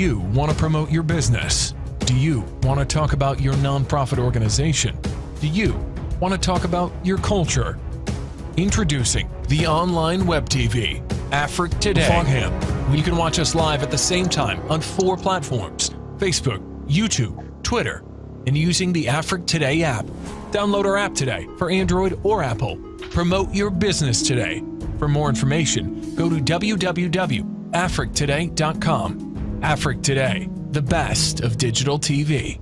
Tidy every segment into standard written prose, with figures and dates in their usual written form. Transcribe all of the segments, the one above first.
you want to promote your business? Do you want to talk about your nonprofit organization? Do you want to talk about your culture? Introducing the online web TV, Afrique Today. Fogham. You can watch us live at the same time on 4 platforms: Facebook, YouTube, Twitter, and using the Afrique Today app. Download our app today for Android or Apple. Promote your business today. For more information, go to www.afriquetoday.com. Afrique Today, the best of digital TV.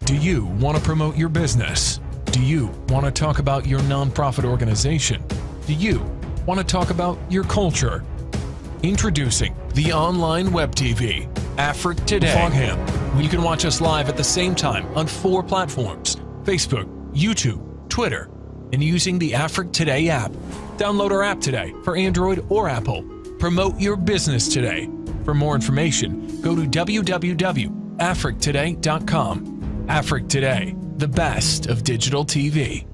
Do you want to promote your business? Do you want to talk about your nonprofit organization? Do you want to talk about your culture? Introducing the online web TV, Afrique Today. Fogham. You can watch us live at the same time on 4 platforms: Facebook, YouTube, Twitter, and using the Afrique Today app. Download our app today for Android or Apple. Promote your business today. For more information, go to www.afriquetoday.com. Afrique Today, the best of digital TV.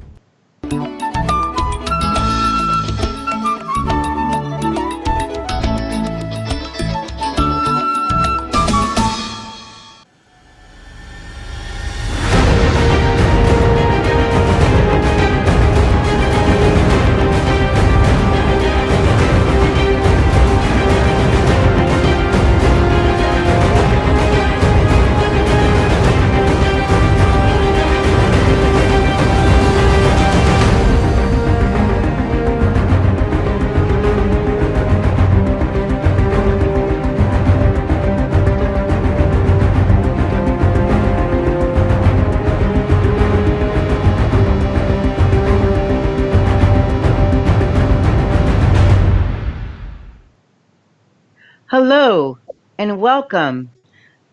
Hello and welcome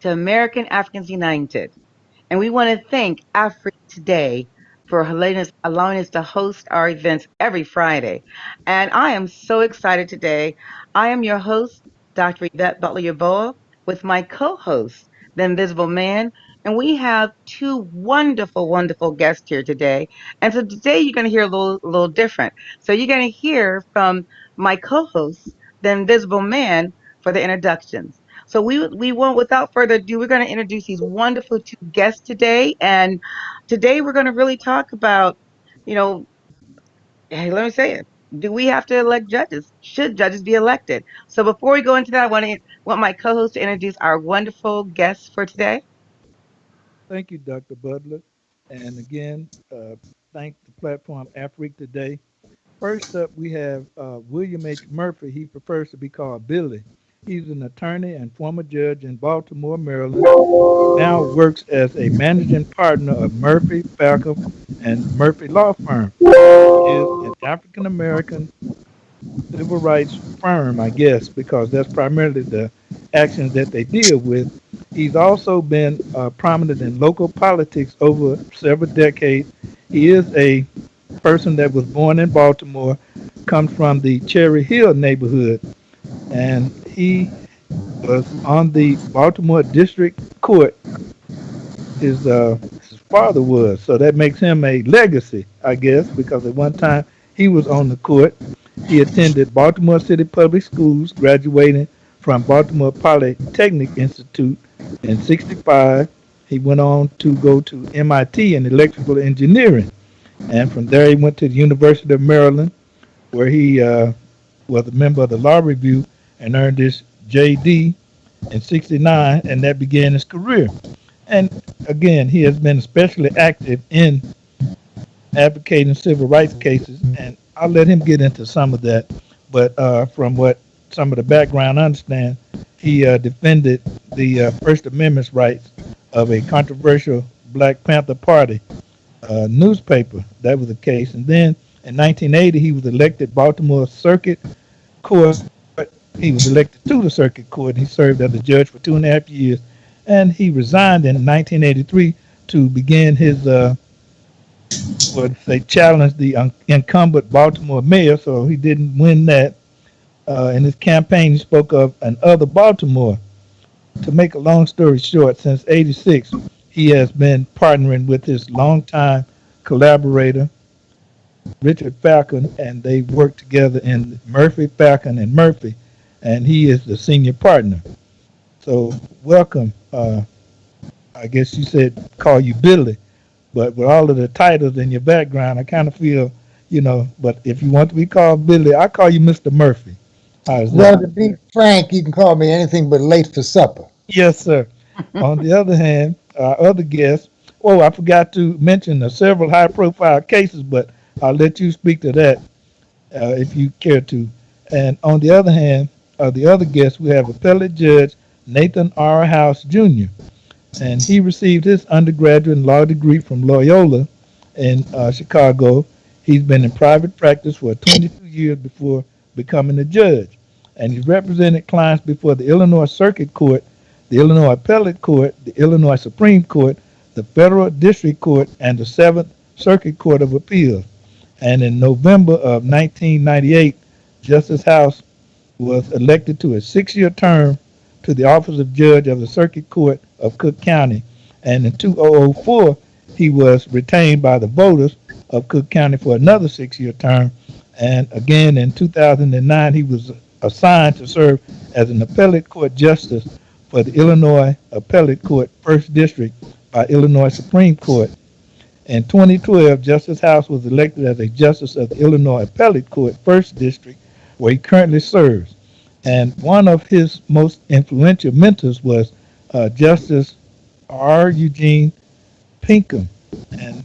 to American Africans United. And we want to thank Afrique Today for allowing us to host our events every Friday. And I am so excited today. I am your host, Dr. Yvette Butler Yaboa, with my co host, The Invisible Man. And we have two wonderful, wonderful guests here today. And so today you're going to hear a little different. So you're going to hear from my co host, The Invisible Man, for the introductions. So we won't, without further ado, we're going to introduce these wonderful two guests today. And today we're going to really talk about, you know, hey, let me say it. Do we have to elect judges? Should judges be elected? So before we go into that, want my co-host to introduce our wonderful guests for today. Thank you, Dr. Butler. And again, thank the platform Afrique Today. First up, we have William H. Murphy. He prefers to be called Billy. He's an attorney and former judge in Baltimore, Maryland. He now works as a managing partner of Murphy, Falcon, and Murphy Law Firm. He is an African American civil rights firm, I guess, because that's primarily the actions that they deal with. He's also been prominent in local politics over several decades. He is a person that was born in Baltimore, comes from the Cherry Hill neighborhood, and he was on the Baltimore District Court. His father was, so that makes him a legacy, I guess, because at one time he was on the court. He attended Baltimore City Public Schools, graduating from Baltimore Polytechnic Institute in '65. He went on to go to MIT in electrical engineering, and from there he went to the University of Maryland, where he was a member of the Law Review and earned his JD in '69, and that began his career. And again, he has been especially active in advocating civil rights cases, and I'll let him get into some of that. But from what some of the background I understand, he defended the First Amendment's rights of a controversial Black Panther Party newspaper. That was the case. And then in 1980, he was elected Baltimore Circuit Court. He was elected to the Circuit Court. And he served as a judge for 2.5 years, and he resigned in 1983 to begin his what they challenged the incumbent Baltimore mayor, so he didn't win that. In his campaign, he spoke of an other Baltimore. To make a long story short, since '86, he has been partnering with his longtime collaborator, Richard Falcon, and they work together in Murphy, Falcon, and Murphy, and he is the senior partner. So, welcome. I guess you said call you Billy, but with all of the titles in your background, I kind of feel, but if you want to be called Billy, I call you Mr. Murphy. How's Well, that? to be frank, you can call me anything but late for supper. Yes, sir. On the other hand, our other guest, oh, I forgot to mention the several high profile cases, but I'll let you speak to that if you care to. And on the other hand, the other guest, we have appellate judge Nathan R. House Jr., and he received his undergraduate law degree from Loyola in Chicago. He's been in private practice for 22 years before becoming a judge, and he's represented clients before the Illinois Circuit Court, the Illinois Appellate Court, the Illinois Supreme Court, the Federal District Court, and the Seventh Circuit Court of Appeals. And in November of 1998, Justice House was elected to a 6-year term to the office of judge of the Circuit Court of Cook County. And in 2004, he was retained by the voters of Cook County for another 6-year term. And again, in 2009, he was assigned to serve as an appellate court justice for the Illinois Appellate Court First District by Illinois Supreme Court. In 2012, Justice House was elected as a justice of the Illinois Appellate Court First District, where he currently serves. And one of his most influential mentors was Justice R. Eugene Pinkham. And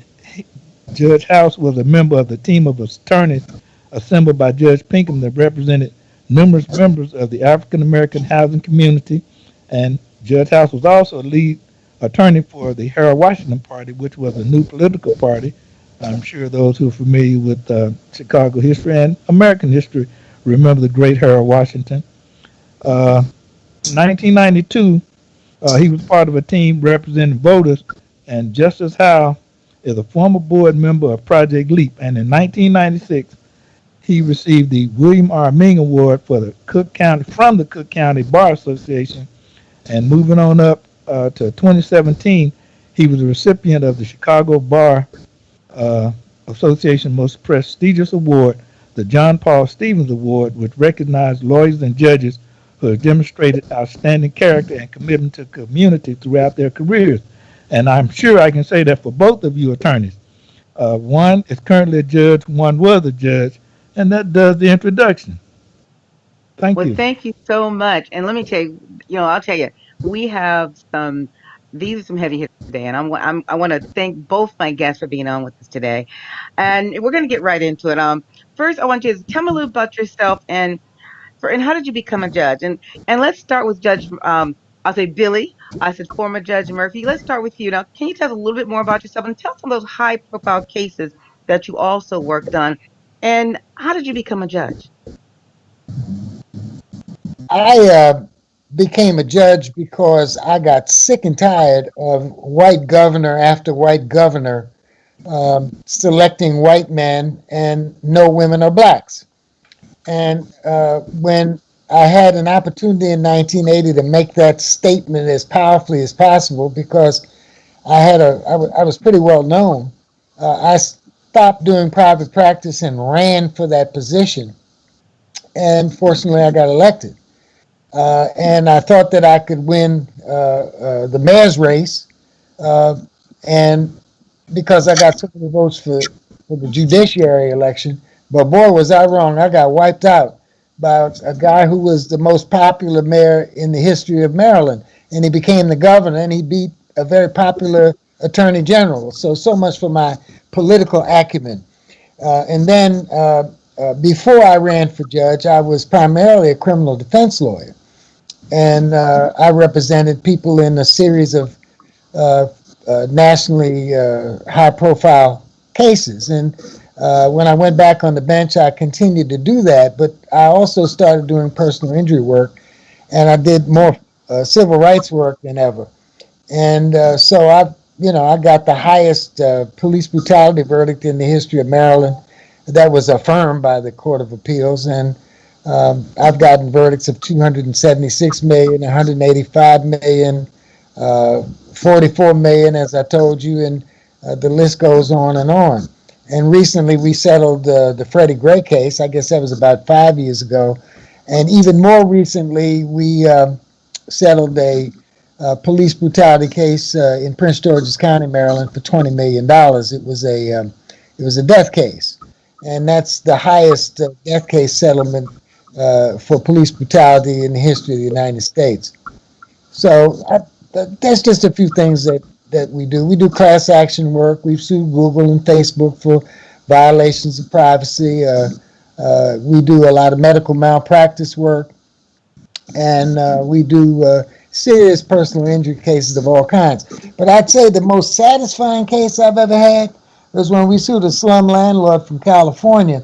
Judge House was a member of the team of attorneys assembled by Judge Pinkham that represented numerous members of the African American housing community. And Judge House was also a lead attorney for the Harold Washington Party, which was a new political party. I'm sure those who are familiar with Chicago history and American history remember the great Harold Washington. 1992, he was part of a team representing voters, and Justice Howe is a former board member of Project LEAP. And in 1996, he received the William R. Ming Award for the Cook County from the Cook County Bar Association. And moving on up to 2017, he was a recipient of the Chicago Bar Association most prestigious award, the John Paul Stevens Award, which recognized lawyers and judges who have demonstrated outstanding character and commitment to community throughout their careers. And I'm sure I can say that for both of you attorneys. One is currently a judge, one was a judge, and that does the introduction. Thank Well, you. thank you so much. And let me tell you, I'll tell you, we have these are some heavy hitters today, and I want to thank both my guests for being on with us today. And we're going to get right into it. First, I want you to tell me a little about yourself and how did you become a judge? And let's start with Judge. I'll say Billy. I said former Judge Murphy. Let's start with you now. Can you tell us a little bit more about yourself and tell some of those high-profile cases that you also worked on, and how did you become a judge? I became a judge because I got sick and tired of white governor after white governor selecting white men and no women or blacks. And when I had an opportunity in 1980 to make that statement as powerfully as possible, because I was pretty well known, I stopped doing private practice and ran for that position. And fortunately, I got elected. And I thought that I could win the mayor's race, and because I got so many votes for the judiciary election, but boy, was I wrong. I got wiped out by a guy who was the most popular mayor in the history of Maryland, and he became the governor, and he beat a very popular attorney general. So much for my political acumen. And then before I ran for judge, I was primarily a criminal defense lawyer. And I represented people in a series of nationally high-profile cases. And when I went back on the bench, I continued to do that. But I also started doing personal injury work, and I did more civil rights work than ever. And so I got the highest police brutality verdict in the history of Maryland. That was affirmed by the Court of Appeals, and I've gotten verdicts of $276 million, $185 million, $44 million, as I told you, and the list goes on and on. And recently we settled the Freddie Gray case. I guess that was about 5 years ago. And even more recently, we settled a police brutality case in Prince George's County, Maryland, for $20 million. It was a death case, and that's the highest death case settlement for police brutality in the history of the United States. So that's just a few things that we do. We do class action work. We've sued Google and Facebook for violations of privacy. We do a lot of medical malpractice work, and we do serious personal injury cases of all kinds. But I'd say the most satisfying case I've ever had was when we sued a slum landlord from California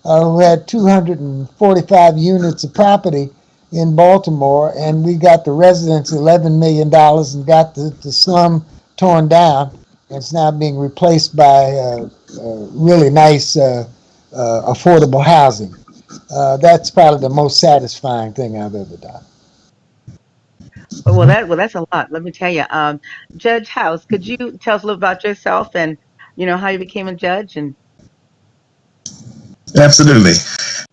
who had 245 units of property in Baltimore, and we got the residents $11 million and got the slum torn down. It's now being replaced by really nice affordable housing. That's probably the most satisfying thing I've ever done. Well, that's a lot. Let me tell you, Judge House, could you tell us a little about yourself and how you became a judge? And Absolutely.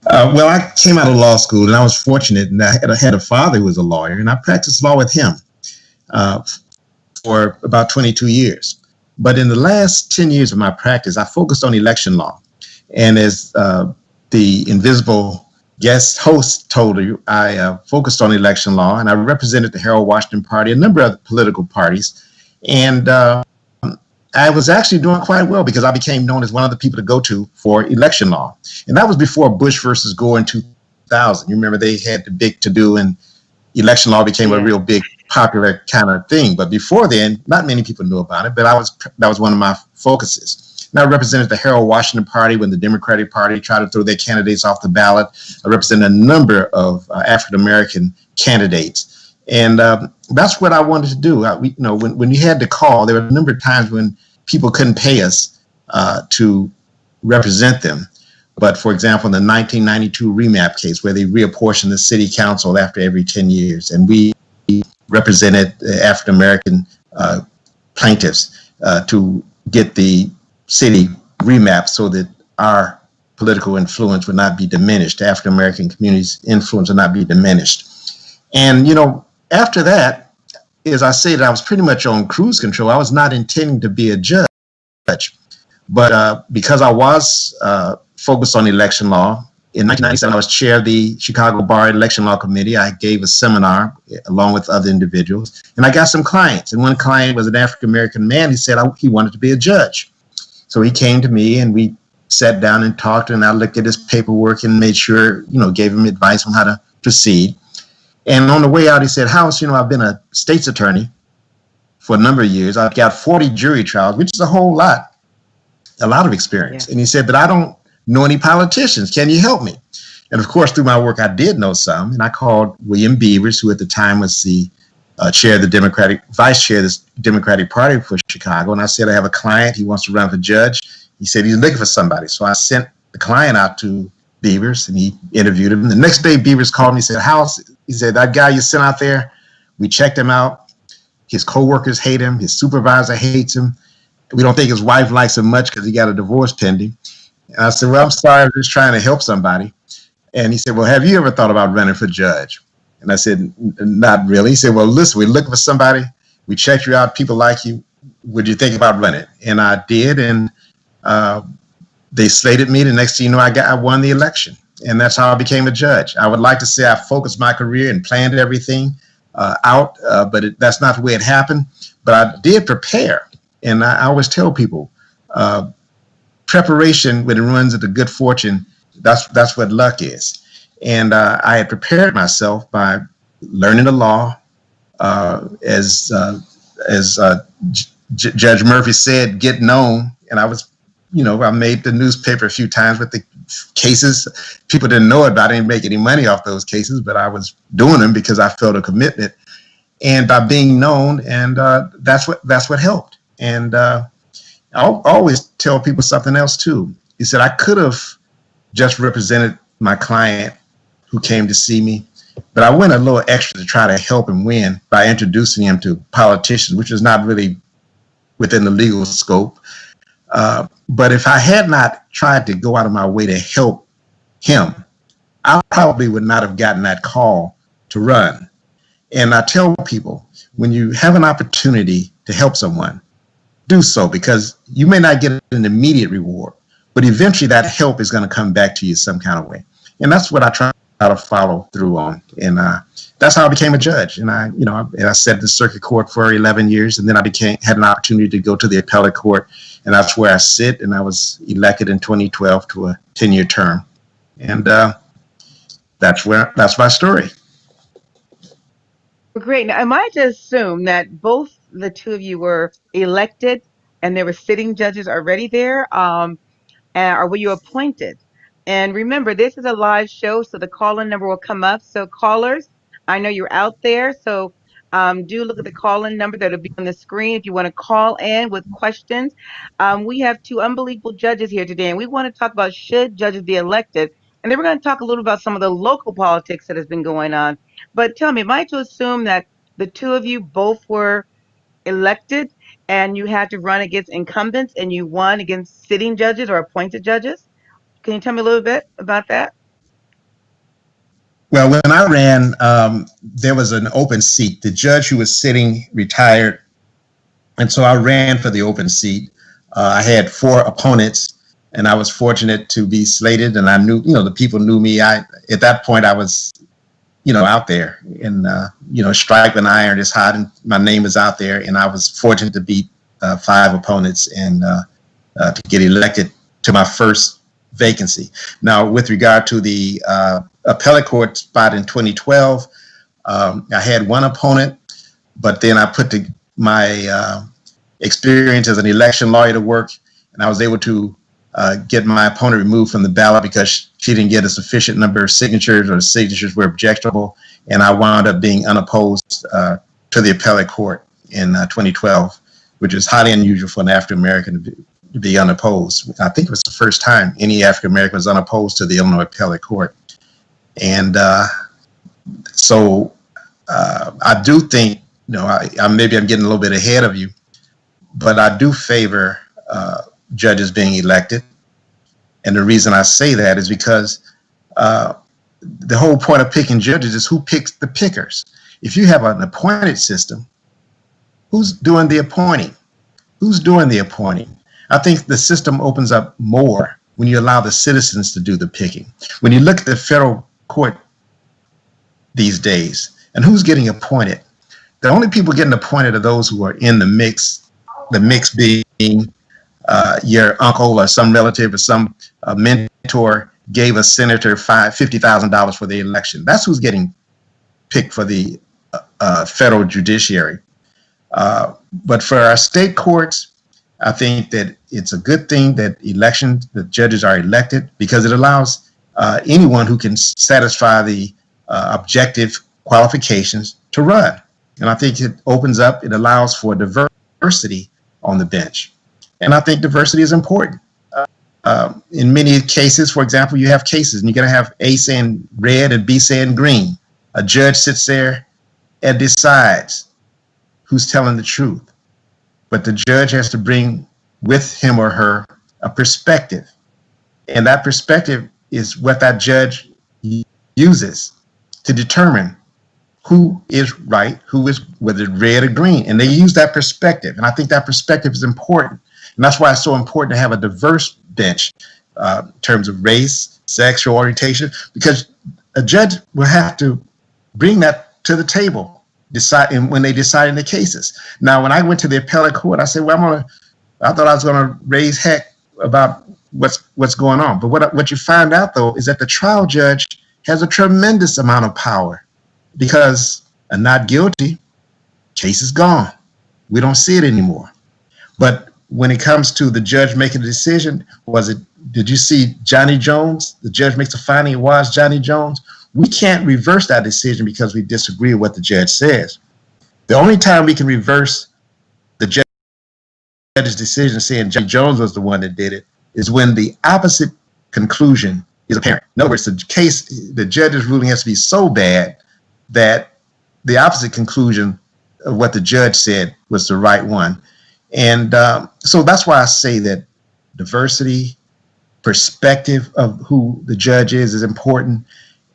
Well, I came out of law school, and I was fortunate, and I had a father who was a lawyer, and I practiced law with him for about 22 years. But in the last 10 years of my practice, I focused on election law. And as the invisible guest host told you, I focused on election law, and I represented the Harold Washington Party, a number of political parties. And I was actually doing quite well because I became known as one of the people to go to for election law. And that was before Bush versus Gore in 2000. You remember they had the big to-do, and election law became a real big popular kind of thing. But before then, not many people knew about it, but that was one of my focuses. And I represented the Harold Washington Party when the Democratic Party tried to throw their candidates off the ballot. I represented a number of African-American candidates. And that's what I wanted to do. When you had to call, there were a number of times when people couldn't pay us to represent them. But for example, in the 1992 remap case, where they reapportioned the city council after every 10 years, and we represented the African American plaintiffs to get the city remap so that our political influence would not be diminished. The African American community's influence would not be diminished. And, after that, as I said, I was pretty much on cruise control. I was not intending to be a judge. But because I was focused on election law, in 1997, I was chair of the Chicago Bar Election Law Committee. I gave a seminar along with other individuals, and I got some clients. And one client was an African-American man. He said he wanted to be a judge. So he came to me, and we sat down and talked, and I looked at his paperwork and made sure, gave him advice on how to proceed. And on the way out, he said, House, I've been a state's attorney for a number of years. I've got 40 jury trials, which is a lot of experience. Yeah. And he said, but I don't know any politicians. Can you help me? And of course, through my work, I did know some. And I called William Beavers, who at the time was the vice chair of the Democratic Party for Chicago. And I said, I have a client. He wants to run for judge. He said he's looking for somebody. So I sent the client out to Beavers, and he interviewed him. The next day, Beavers called me and said, House, he said, that guy you sent out there, we checked him out. His coworkers hate him. His supervisor hates him. We don't think his wife likes him much because he got a divorce pending. And I said, well, I'm sorry, I'm just trying to help somebody. And he said, well, have you ever thought about running for judge? And I said, not really. He said, well, listen, we're looking for somebody. We checked you out. People like you. Would you think about running? And I did. And they slated me. The next thing you know, I won the election. And that's how I became a judge. I would like to say I focused my career and planned everything out, but that's not the way it happened. But I did prepare. And I always tell people, preparation, when it runs into good fortune, that's what luck is. And I had prepared myself by learning the law, as Judge Murphy said, get known. And I was, I made the newspaper a few times with the cases. People didn't know about it. I didn't make any money off those cases, but I was doing them because I felt a commitment. And by being known, and that's what helped. And I always tell people something else too. He said, I could have just represented my client who came to see me, but I went a little extra to try to help him win by introducing him to politicians, which is not really within the legal scope. But if I had not tried to go out of my way to help him, I probably would not have gotten that call to run. And I tell people, when you have an opportunity to help someone, do so, because you may not get an immediate reward, but eventually that help is going to come back to you some kind of way. And that's what I try to follow through on. And that's how I became a judge. And I sat at the circuit court for 11 years, and then I had an opportunity to go to the appellate court, and that's where I sit. And I was elected in 2012 to a 10-year term. And that's my story. Great. Now, am I to assume that both the two of you were elected and there were sitting judges already there, or were you appointed? And remember, this is a live show, so the call-in number will come up. So callers, I know you're out there, so do look at the call-in number that'll be on the screen if you want to call in with questions. We have two unbelievable judges here today, and we want to talk about should judges be elected. And then we're going to talk a little about some of the local politics that has been going on. But tell me, am I to assume that the two of you both were elected and you had to run against incumbents and you won against sitting judges or appointed judges? Can you tell me a little bit about that? Well, when I ran, there was an open seat. The judge who was sitting retired, and so I ran for the open seat. I had 4 opponents, and I was fortunate to be slated, and I knew, the people knew me. At that point, I was, out there, and, striking iron is hot, and my name is out there, and I was fortunate to beat 5 opponents and to get elected to my first vacancy. Now, with regard to the appellate court spot in 2012, I had 1 opponent, but then I put my experience as an election lawyer to work, and I was able to get my opponent removed from the ballot because she didn't get a sufficient number of signatures, or the signatures were objectionable, and I wound up being unopposed to the appellate court in 2012, which is highly unusual for an African American to be unopposed. I think it was the first time any African American was unopposed to the Illinois appellate court. And so I do think, maybe I'm getting a little bit ahead of you, but I do favor judges being elected. And the reason I say that is because the whole point of picking judges is who picks the pickers. If you have an appointed system, who's doing the appointing? Who's doing the appointing? I think the system opens up more when you allow the citizens to do the picking. When you look at the federal court these days, and who's getting appointed, the only people getting appointed are those who are in the mix being your uncle or some relative or some mentor gave a senator $50,000 for the election. That's who's getting picked for the federal judiciary. But for our state courts, I think that it's a good thing that the judges are elected, because it allows anyone who can satisfy the objective qualifications to run. And I think it allows for diversity on the bench. And I think diversity is important. In many cases, for example, you have cases and you're going to have A saying red and B saying green. A judge sits there and decides who's telling the truth. But the judge has to bring with him or her a perspective. And that perspective is what that judge uses to determine who is right, whether red or green. And they use that perspective. And I think that perspective is important. And that's why it's so important to have a diverse bench in terms of race, sexual orientation, because a judge will have to bring that to the table when they decide in the cases. Now, when I went to the appellate court, I said, well, I thought I was going to raise heck about what's going on. But what you find out, though, is that the trial judge has a tremendous amount of power, because a not guilty, case is gone. We don't see it anymore. But when it comes to the judge making a decision, did you see Johnny Jones? The judge makes a finding, it was Johnny Jones. We can't reverse that decision because we disagree with what the judge says. The only time we can reverse the judge's decision saying Johnny Jones was the one that did it is when the opposite conclusion is apparent. In other words, the judge's ruling has to be so bad that the opposite conclusion of what the judge said was the right one. And so that's why I say that diversity, perspective of who the judge is important.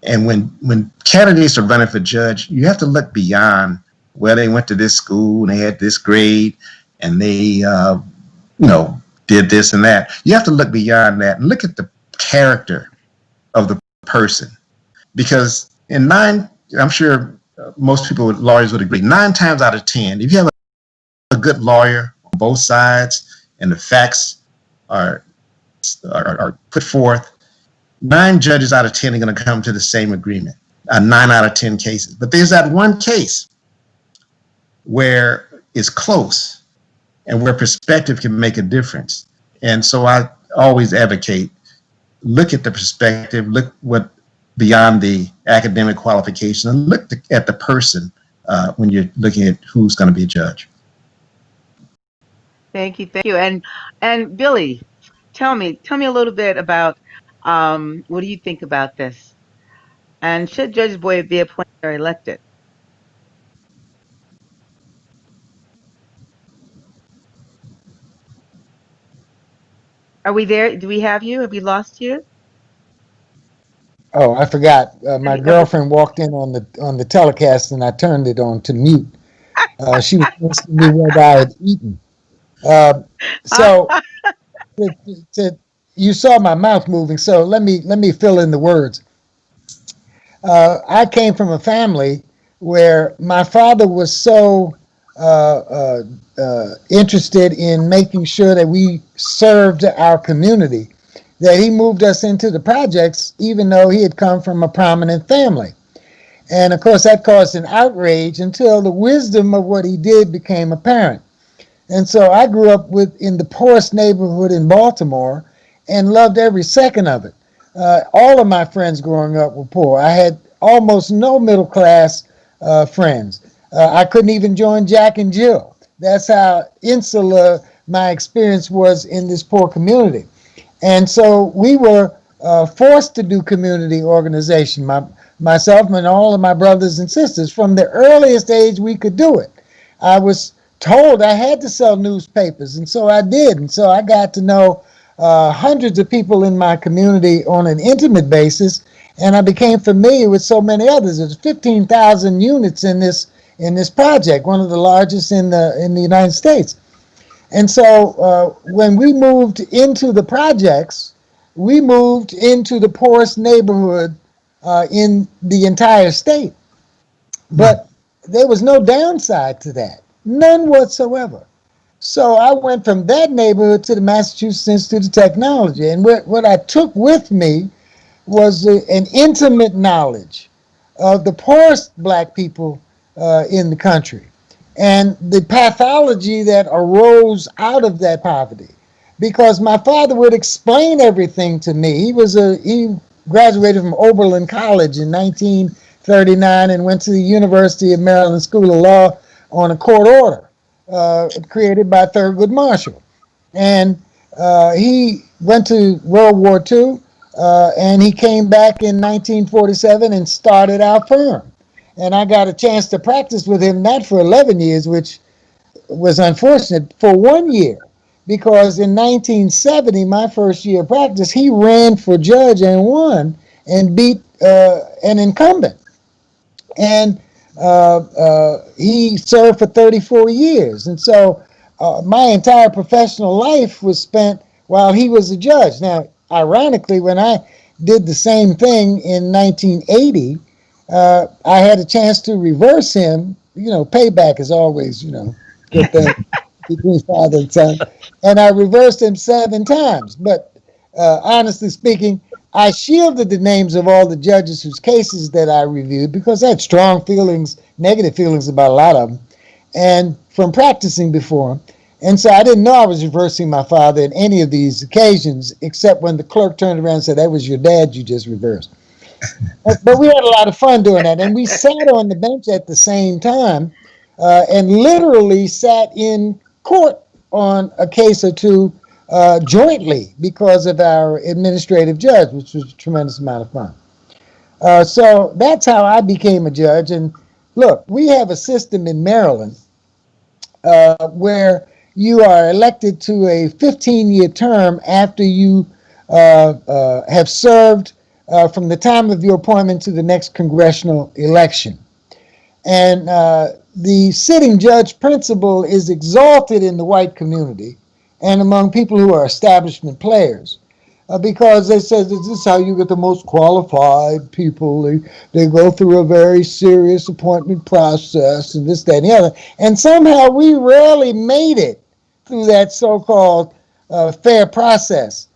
And when candidates are running for judge, you have to look beyond, well, they went to this school and they had this grade and they, did this and that. You have to look beyond that and look at the character of the person. Because I'm sure most lawyers would agree, 9 times out of 10, if you have a good lawyer on both sides and the facts are put forth, 9 judges out of 10 are going to come to the same agreement. 9 out of 10 cases. But there's that one case where it's close and where perspective can make a difference. And so I always advocate, look at the perspective, look beyond the academic qualification, and look at the person when you're looking at who's going to be a judge. Thank you. And Billy, tell me a little bit about what do you think about this? And should judges be appointed or elected? Are we there? Do we have you? Have we lost you? Oh, I forgot. My girlfriend walked in on the telecast, and I turned it on to mute. She was asking me what I had eaten. So you saw my mouth moving. So let me fill in the words. I came from a family where my father was so interested in making sure that we served our community that he moved us into the projects, even though he had come from a prominent family. And of course, that caused an outrage until the wisdom of what he did became apparent. And so I grew up in the poorest neighborhood in Baltimore and loved every second of it. All of my friends growing up were poor. I had almost no middle class friends. I couldn't even join Jack and Jill. That's how insular my experience was in this poor community. And so we were forced to do community organization, myself and all of my brothers and sisters, from the earliest age we could do it. I was told I had to sell newspapers, and so I did. And so I got to know hundreds of people in my community on an intimate basis, and I became familiar with so many others. There's 15,000 units in this project, one of the largest in the United States. And so when we moved into the projects, we moved into the poorest neighborhood in the entire state. But there was no downside to that, none whatsoever. So I went from that neighborhood to the Massachusetts Institute of Technology. And what I took with me was an intimate knowledge of the poorest black people in the country and the pathology that arose out of that poverty. Because my father would explain everything to me. He graduated from Oberlin College in 1939 and went to the University of Maryland School of Law on a court order created by Thurgood Marshall. And he went to World War II, and he came back in 1947 and started our firm. And I got a chance to practice with him, not for 11 years, which was unfortunate, for 1 year. Because in 1970, my first year of practice, he ran for judge and won and beat an incumbent. And he served for 34 years. And so my entire professional life was spent while he was a judge. Now, ironically, when I did the same thing in 1980, I had a chance to reverse him. You know, payback is always, good thing between father and son. And I reversed him 7 times. But honestly speaking, I shielded the names of all the judges whose cases that I reviewed because I had strong feelings, negative feelings about a lot of them, and from practicing before him. And so I didn't know I was reversing my father in any of these occasions, except when the clerk turned around and said, "That was your dad you just reversed." But we had a lot of fun doing that. And we sat on the bench at the same time and literally sat in court on a case or two jointly because of our administrative judge, which was a tremendous amount of fun. So that's how I became a judge. And look, we have a system in Maryland where you are elected to a 15-year term after you have served from the time of your appointment to the next congressional election. And the sitting judge principle is exalted in the white community and among people who are establishment players because they say this is how you get the most qualified people. They go through a very serious appointment process and this, that, and the other. And somehow we rarely made it through that so-called fair process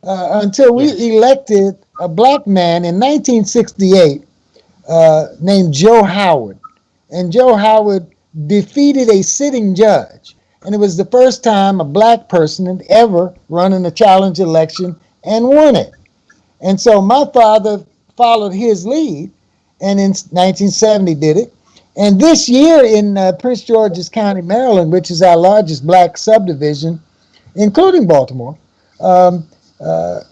until we elected a black man in 1968 named Joe Howard. And Joe Howard defeated a sitting judge. And it was the first time a black person had ever run in a challenge election and won it. And so my father followed his lead and in 1970 did it. And this year in Prince George's County, Maryland, which is our largest black subdivision, including Baltimore,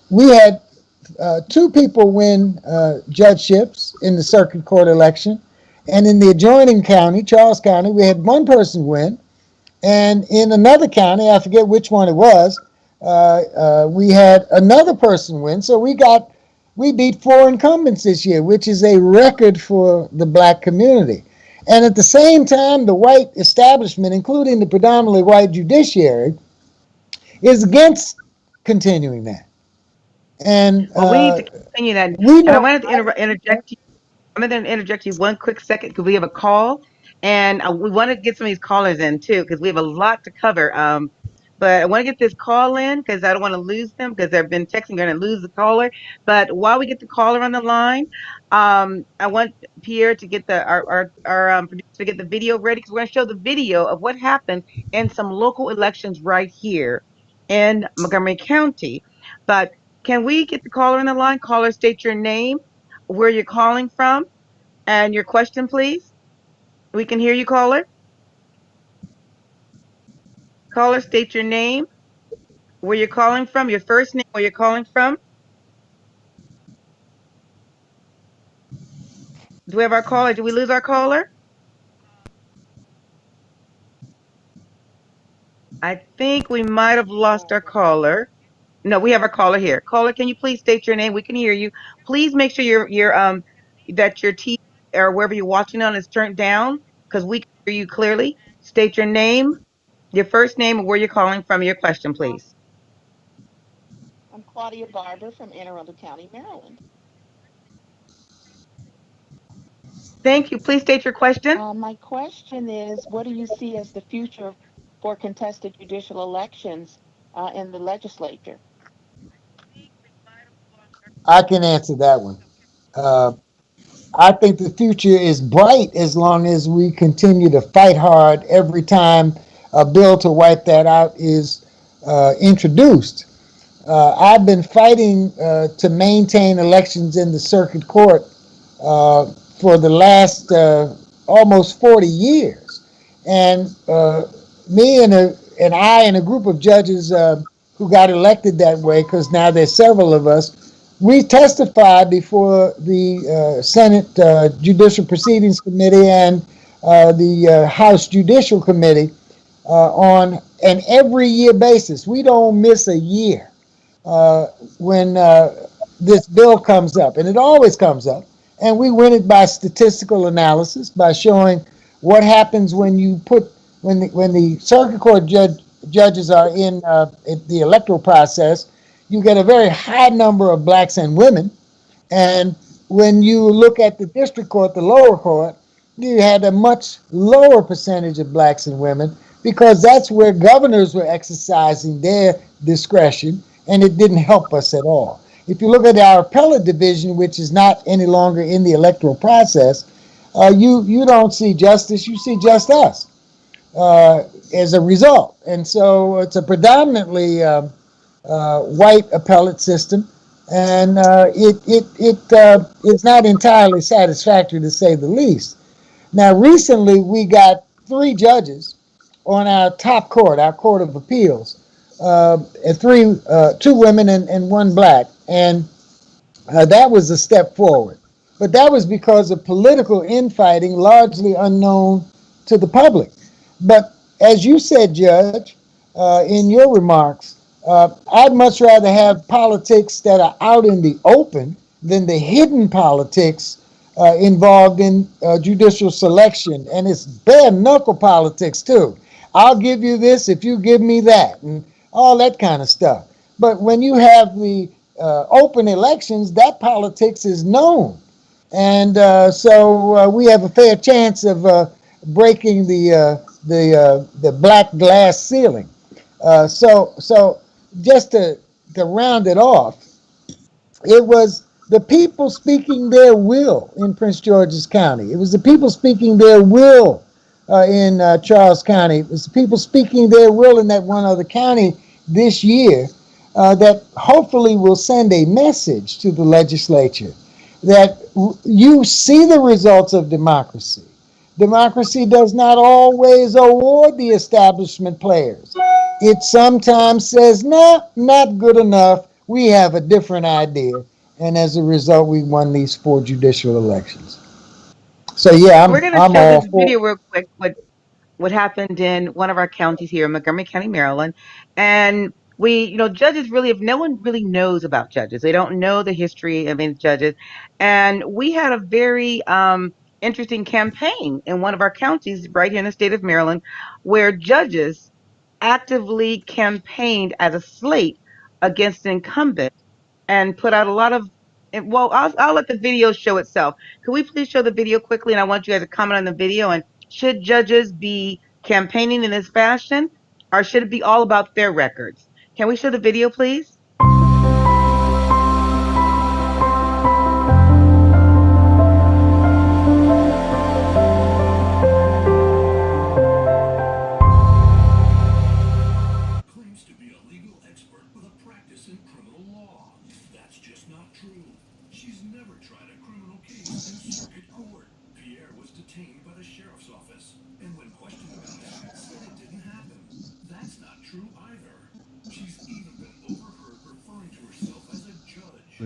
we had 2 people win judgeships in the circuit court election. And in the adjoining county, Charles County, we had 1 person win. And in another county, I forget which one it was, we had another person win. So we beat 4 incumbents this year, which is a record for the black community. And at the same time, the white establishment, including the predominantly white judiciary, is against continuing that. And well, we need to continue that. And I wanted to interject you. I'm going to interject you 1 quick second because we have a call, and we want to get some of these callers in too because we have a lot to cover. But I want to get this call in because I don't want to lose them because they've been texting, going to lose the caller. But while we get the caller on the line, I want Pierre to get our producer to get the video ready because we're going to show the video of what happened in some local elections right here in Montgomery County. But can we get the caller on the line? Caller, state your name, where you're calling from, and your question, please. We can hear you, caller. Caller, state your name, where you're calling from, your first name, where you're calling from. Do we have our caller? Did we lose our caller? I think we might have lost our caller. No, we have our caller here. Caller, can you please state your name? We can hear you. Please make sure your that your TV or wherever you're watching on is turned down because we can hear you clearly. State your name, your first name, and where you're calling from. Your question, please. I'm Claudia Barber from Anne Arundel County, Maryland. Thank you. Please state your question. My question is, what do you see as the future for contested judicial elections in the legislature? I can answer that one. Uh, I think the future is bright as long as we continue to fight hard every time a bill to wipe that out is introduced. I've been fighting to maintain elections in the circuit court uh, for the last almost 40 years. And me and I and a group of judges who got elected that way, because now there's several of us, we testified before the Senate Judicial Proceedings Committee and the House Judicial Committee on an every year basis. We don't miss a year uh, when this bill comes up, and it always comes up. And we win it by statistical analysis, by showing what happens when you put when the circuit court judges are in the electoral process. You get a very high number of blacks and women, and when you look at the district court, the lower court, you had a much lower percentage of blacks and women because that's where governors were exercising their discretion, and it didn't help us at all. If you look at our appellate division, which is not any longer in the electoral process, you don't see justice, you see just us as a result. And so it's a predominantly white appellate system, and it's not entirely satisfactory to say the least. Now, recently we got three judges on our top court, our court of appeals, and two women and one black, and that was a step forward. But that was because of political infighting, largely unknown to the public. But as you said, Judge, in your remarks, I'd much rather have politics that are out in the open than the hidden politics involved in judicial selection. And it's bare knuckle politics, too. I'll give you this if you give me that, and all that kind of stuff. But when you have the open elections, that politics is known. And so we have a fair chance of breaking the black glass ceiling. So just to round it off, it was the people speaking their will in Prince George's County. It was the people speaking their will in Charles County. It was the people speaking their will in that one other county this year that hopefully will send a message to the legislature that you see the results of democracy. Democracy does not always award the establishment players. It sometimes says, no, not good enough. We have a different idea. And as a result, we won these 4 judicial elections. So yeah, We're going to I'm show all this for. video real quick. What happened in one of our counties here in Montgomery County, Maryland. And judges really, if no one really knows about judges, they don't know the history of any judges. And we had a very interesting campaign in one of our counties right here in the state of Maryland where judges actively campaigned as a slate against an incumbent and put out a lot of well, I'll let the video show itself. Could we please show the video quickly? And I want you guys to comment on the video. And should judges be campaigning in this fashion, or should it be all about their records? Can we show the video, please? Claims to be a legal expert with a practice in criminal law. That's just not true. She's never tried a criminal case in circuit court. Pierre was detained by the sheriff's office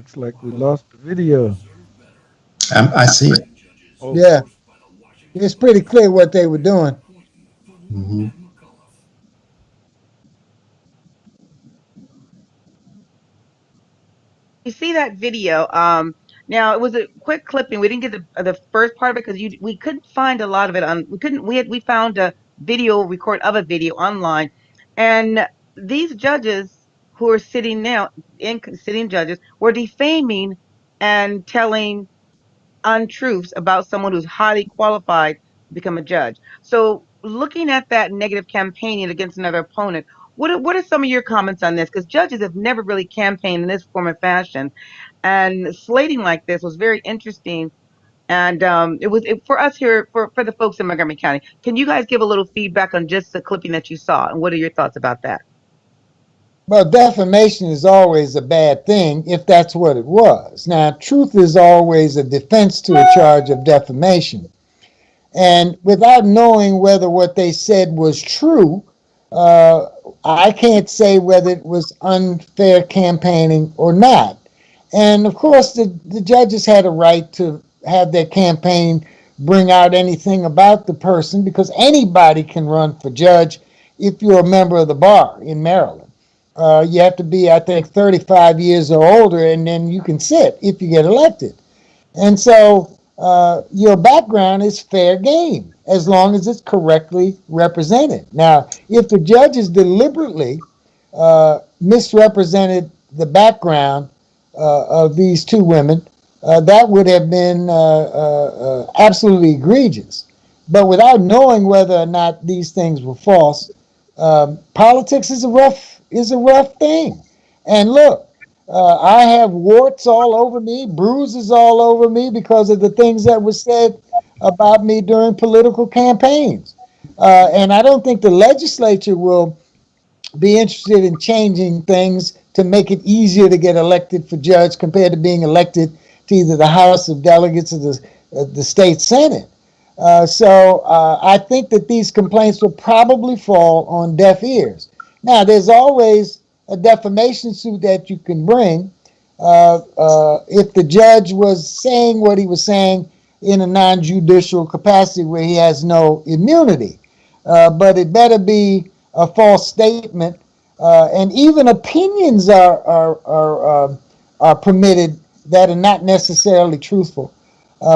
Looks like we lost the video. I see it. Oh, Yeah, it's pretty clear what they were doing. Hmm. You see that video. Now it was a quick clipping. We didn't get the first part of it because we couldn't find a lot of it on. We couldn't. We found a video record of a video online, and these judges who are sitting now, sitting judges, were defaming and telling untruths about someone who's highly qualified to become a judge. So, looking at that negative campaigning against another opponent, what are some of your comments on this? Because judges have never really campaigned in this form of fashion, and slating like this was very interesting. And for us here, for the folks in Montgomery County. Can you guys give a little feedback on just the clipping that you saw, and what are your thoughts about that? Well, defamation is always a bad thing if that's what it was. Now, truth is always a defense to a charge of defamation. And without knowing whether what they said was true, uh, I can't say whether it was unfair campaigning or not. And of course, the judges had a right to have their campaign bring out anything about the person because anybody can run for judge if you're a member of the bar in Maryland. You have to be, I think, 35 years or older, and then you can sit if you get elected. And so your background is fair game as long as it's correctly represented. Now, if the judges deliberately misrepresented the background of these two women, that would have been absolutely egregious. But without knowing whether or not these things were false, politics is a rough thing. And look, I have warts all over me, bruises all over me because of the things that were said about me during political campaigns. And I don't think the legislature will be interested in changing things to make it easier to get elected for judge compared to being elected to either the House of Delegates or the state Senate. So I think that these complaints will probably fall on deaf ears. Now, there's always a defamation suit that you can bring if the judge was saying what he was saying in a non-judicial capacity where he has no immunity. But it better be a false statement, and even opinions are permitted that are not necessarily truthful.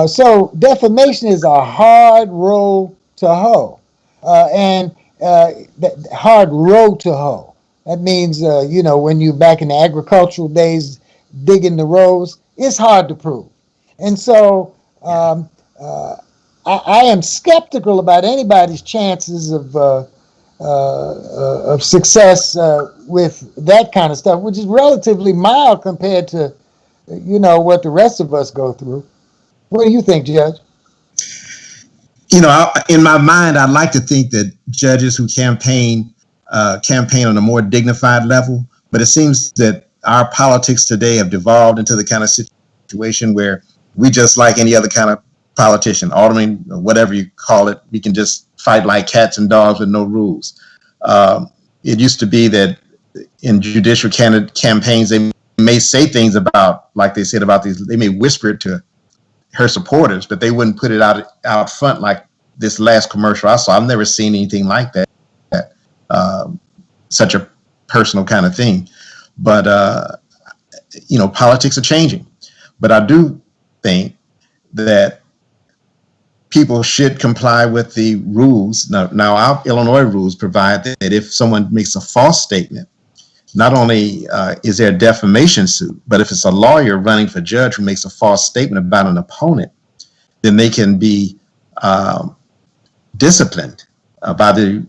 So defamation is a hard row to hoe, and hard row to hoe. That means, when you're back in the agricultural days digging the rows, it's hard to prove. And so I am skeptical about anybody's chances of success with that kind of stuff, which is relatively mild compared to, what the rest of us go through. What do you think, Judge? In my mind, I'd like to think that judges who campaign on a more dignified level, but it seems that our politics today have devolved into the kind of situation where we just like any other kind of politician, alderman, whatever you call it, we can just fight like cats and dogs with no rules. It used to be that in judicial campaigns, they may say things about, like they said about these, they may whisper it to her supporters, but they wouldn't put it out front like this last commercial I saw. I've never seen anything like that, such a personal kind of thing. But, politics are changing. But I do think that people should comply with the rules. Now our Illinois rules provide that if someone makes a false statement, not only is there a defamation suit, but if it's a lawyer running for judge who makes a false statement about an opponent, then they can be disciplined by the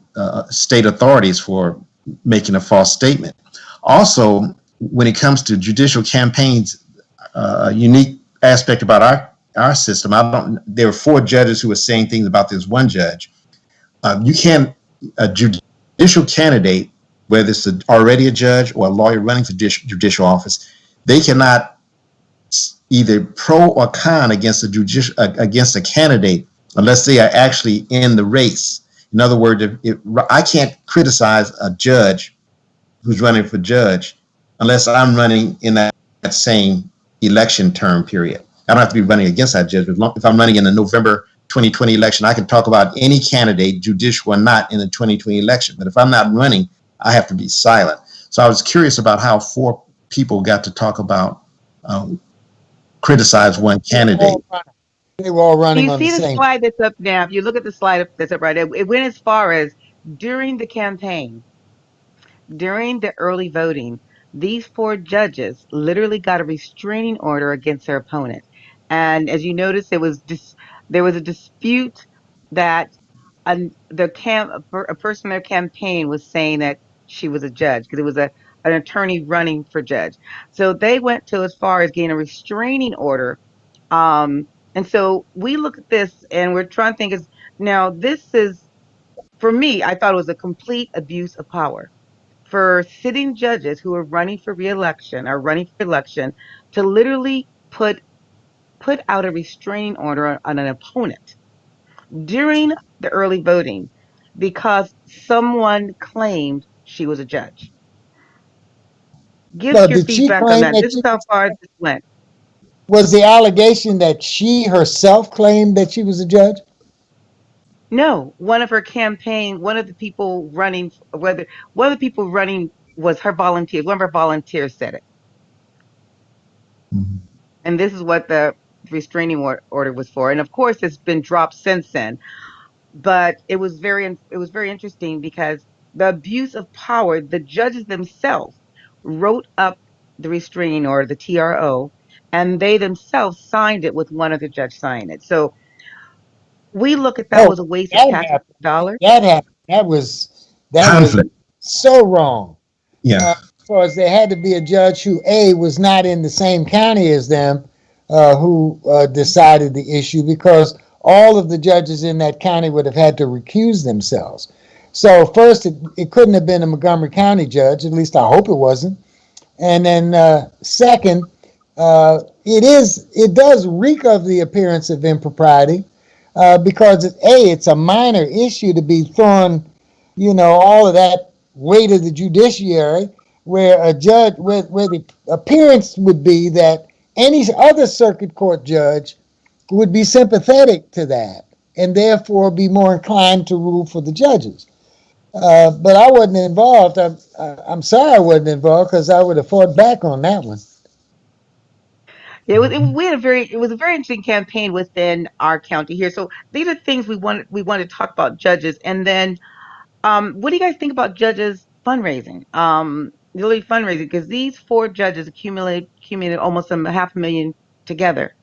state authorities for making a false statement. Also, when it comes to judicial campaigns, a unique aspect about our system, there were 4 judges who were saying things about this one judge. A judicial candidate, whether it's already a judge or a lawyer running for judicial office, they cannot either pro or con against a candidate unless they are actually in the race. In other words, I can't criticize a judge who's running for judge unless I'm running in that same election term period. I don't have to be running against that judge, but if I'm running in the November 2020 election, I can talk about any candidate, judicial or not, in the 2020 election. But if I'm not running, I have to be silent. So I was curious about how 4 people got to talk about, criticize one candidate. They were all running You on the see the same. slide that's up now. If you look at the slide that's up right, it went as far as during the campaign, during the early voting, these 4 judges literally got a restraining order against their opponent. And as you notice, there was a dispute that a person in their campaign was saying that she was a judge because it was an attorney running for judge. So they went to as far as getting a restraining order. And so we look at this and we're trying to think is now this is for me, I thought it was a complete abuse of power for sitting judges who are running for reelection or running for election to literally put out a restraining order on an opponent during the early voting because someone claimed she was a judge. Give So your did she feedback on claim that. that This is how far this went. was the allegation that she herself claimed that she was a judge? No, one of the people running, whether one of the people running was her volunteer. One of her volunteers said it. Mm-hmm. And this is what the restraining order was for. And of course, it's been dropped since then. But it was very interesting because the abuse of power, the judges themselves wrote up the restraining order, the TRO, and they themselves signed it with one other judge signing it. So we look at that Oh, was a waste of that taxpayer happened. dollars. That happened. That was Conflict. so wrong. Yeah. Because there had to be a judge who was not in the same county as them, who decided the issue, because all of the judges in that county would have had to recuse themselves. So first, it couldn't have been a Montgomery County judge. At least I hope it wasn't. And then second, it does reek of the appearance of impropriety, because it's a minor issue to be throwing, all of that weight of the judiciary, where a judge, where the appearance would be that any other circuit court judge would be sympathetic to that and therefore be more inclined to rule for the judges. But I wasn't involved. I'm sorry I wasn't involved, because I would have fought back on that one. It was a very interesting campaign within our county here. So these are things we want to talk about judges, and then what do you guys think about judges fundraising? Really fundraising because these 4 judges accumulated almost a half a million together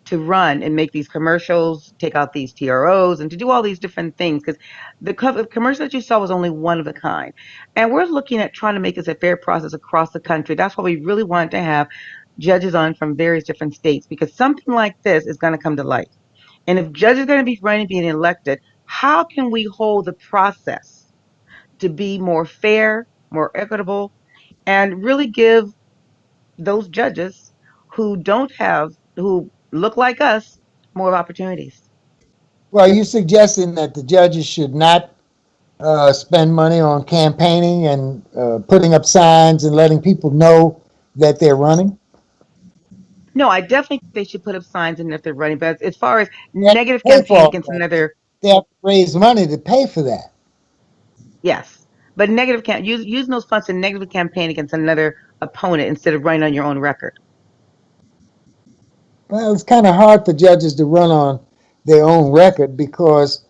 to run and make these commercials, take out these TROs, and to do all these different things. Because the commercial that you saw was only one of a kind, and we're looking at trying to make this a fair process across the country. That's why we really wanted to have judges on from various different states because something like this is going to come to light. And if judges are going to be running, being elected, how can we hold the process to be more fair, more equitable, and really give those judges who look like us more opportunities? Well, are you suggesting that the judges should not spend money on campaigning and putting up signs and letting people know that they're running? No, I definitely think they should put up signs and if they're running. But as far as They have to negative pay for campaign all against that. another, They have to raise money to pay for that. yes, but using those funds to negative campaign against another opponent instead of running on your own record. Well, it's kind of hard for judges to run on their own record because,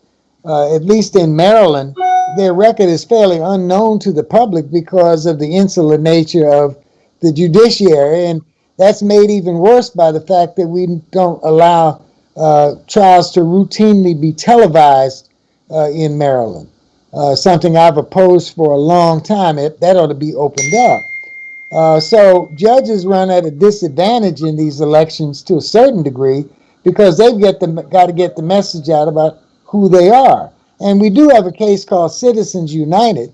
at least in Maryland, their record is fairly unknown to the public because of the insular nature of the judiciary. And that's made even worse by the fact that we don't allow trials to routinely be televised in Maryland. Something I've opposed for a long time. That ought to be opened up. So judges run at a disadvantage in these elections to a certain degree because they've got to get the message out about who they are. And we do have a case called Citizens United,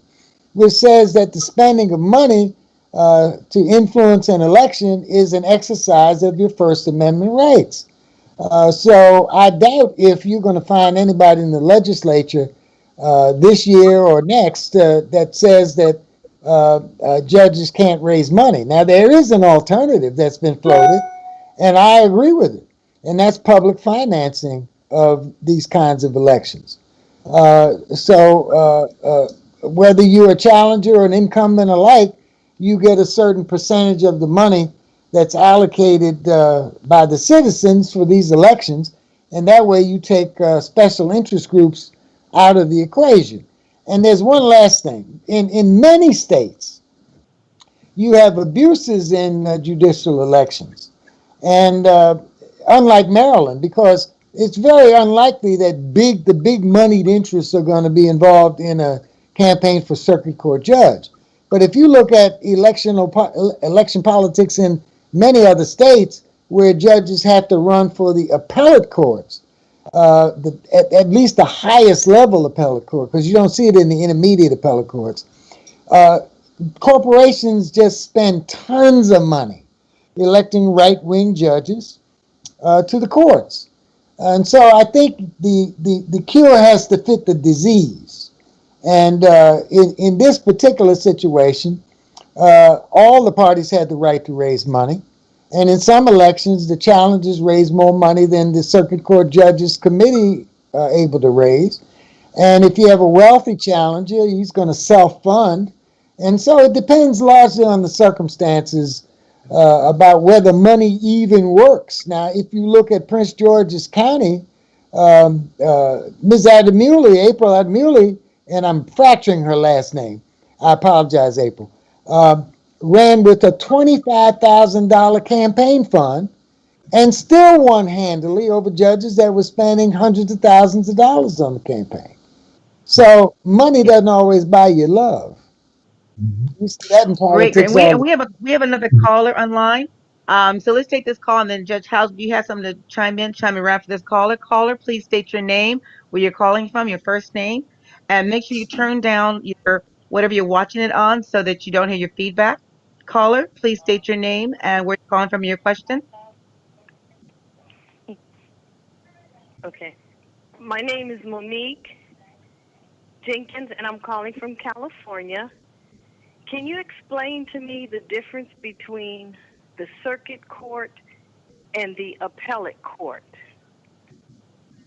which says that the spending of money to influence an election is an exercise of your First Amendment rights. So I doubt if you're going to find anybody in the legislature this year or next that says that judges can't raise money. Now, there is an alternative that's been floated, And I agree with it. And that's public financing of these kinds of elections. Whether you're a challenger or an incumbent alike, you get a certain percentage of the money that's allocated by the citizens for these elections. And that way you take special interest groups out of the equation. And there's one last thing. In many states, you have abuses in judicial elections. And unlike Maryland, because it's very unlikely that the big moneyed interests are going to be involved in a campaign for circuit court judge. But if you look at election politics in many other states where judges have to run for the appellate courts, at least the highest level appellate court, because you don't see it in the intermediate appellate courts, corporations just spend tons of money electing right-wing judges to the courts. And so I think the cure has to fit the disease. And in this particular situation, all the parties had the right to raise money. And in some elections, the challengers raised more money than the Circuit Court Judges Committee able to raise. And if you have a wealthy challenger, he's going to self-fund. And so it depends largely on the circumstances about whether money even works. Now, if you look at Prince George's County, Ms. Adamuli, April Adamuli, and I'm fracturing her last name. I apologize, April. Ran with a $25,000 campaign fund and still won handily over judges that were spending hundreds of thousands of dollars on the campaign. So money doesn't always buy you love. You see that in Great, politics. great. We have another caller online. So let's take this call, and then Judge House, do you have something to chime in around for this caller? Caller, please state your name, where you're calling from, your first name, and make sure you turn down your whatever you're watching it on so that you don't hear your feedback. Caller, please state your name and where you're calling from, your question. Okay. My name is Monique Jenkins, and I'm calling from California. Can you explain to me the difference between the circuit court and the appellate court?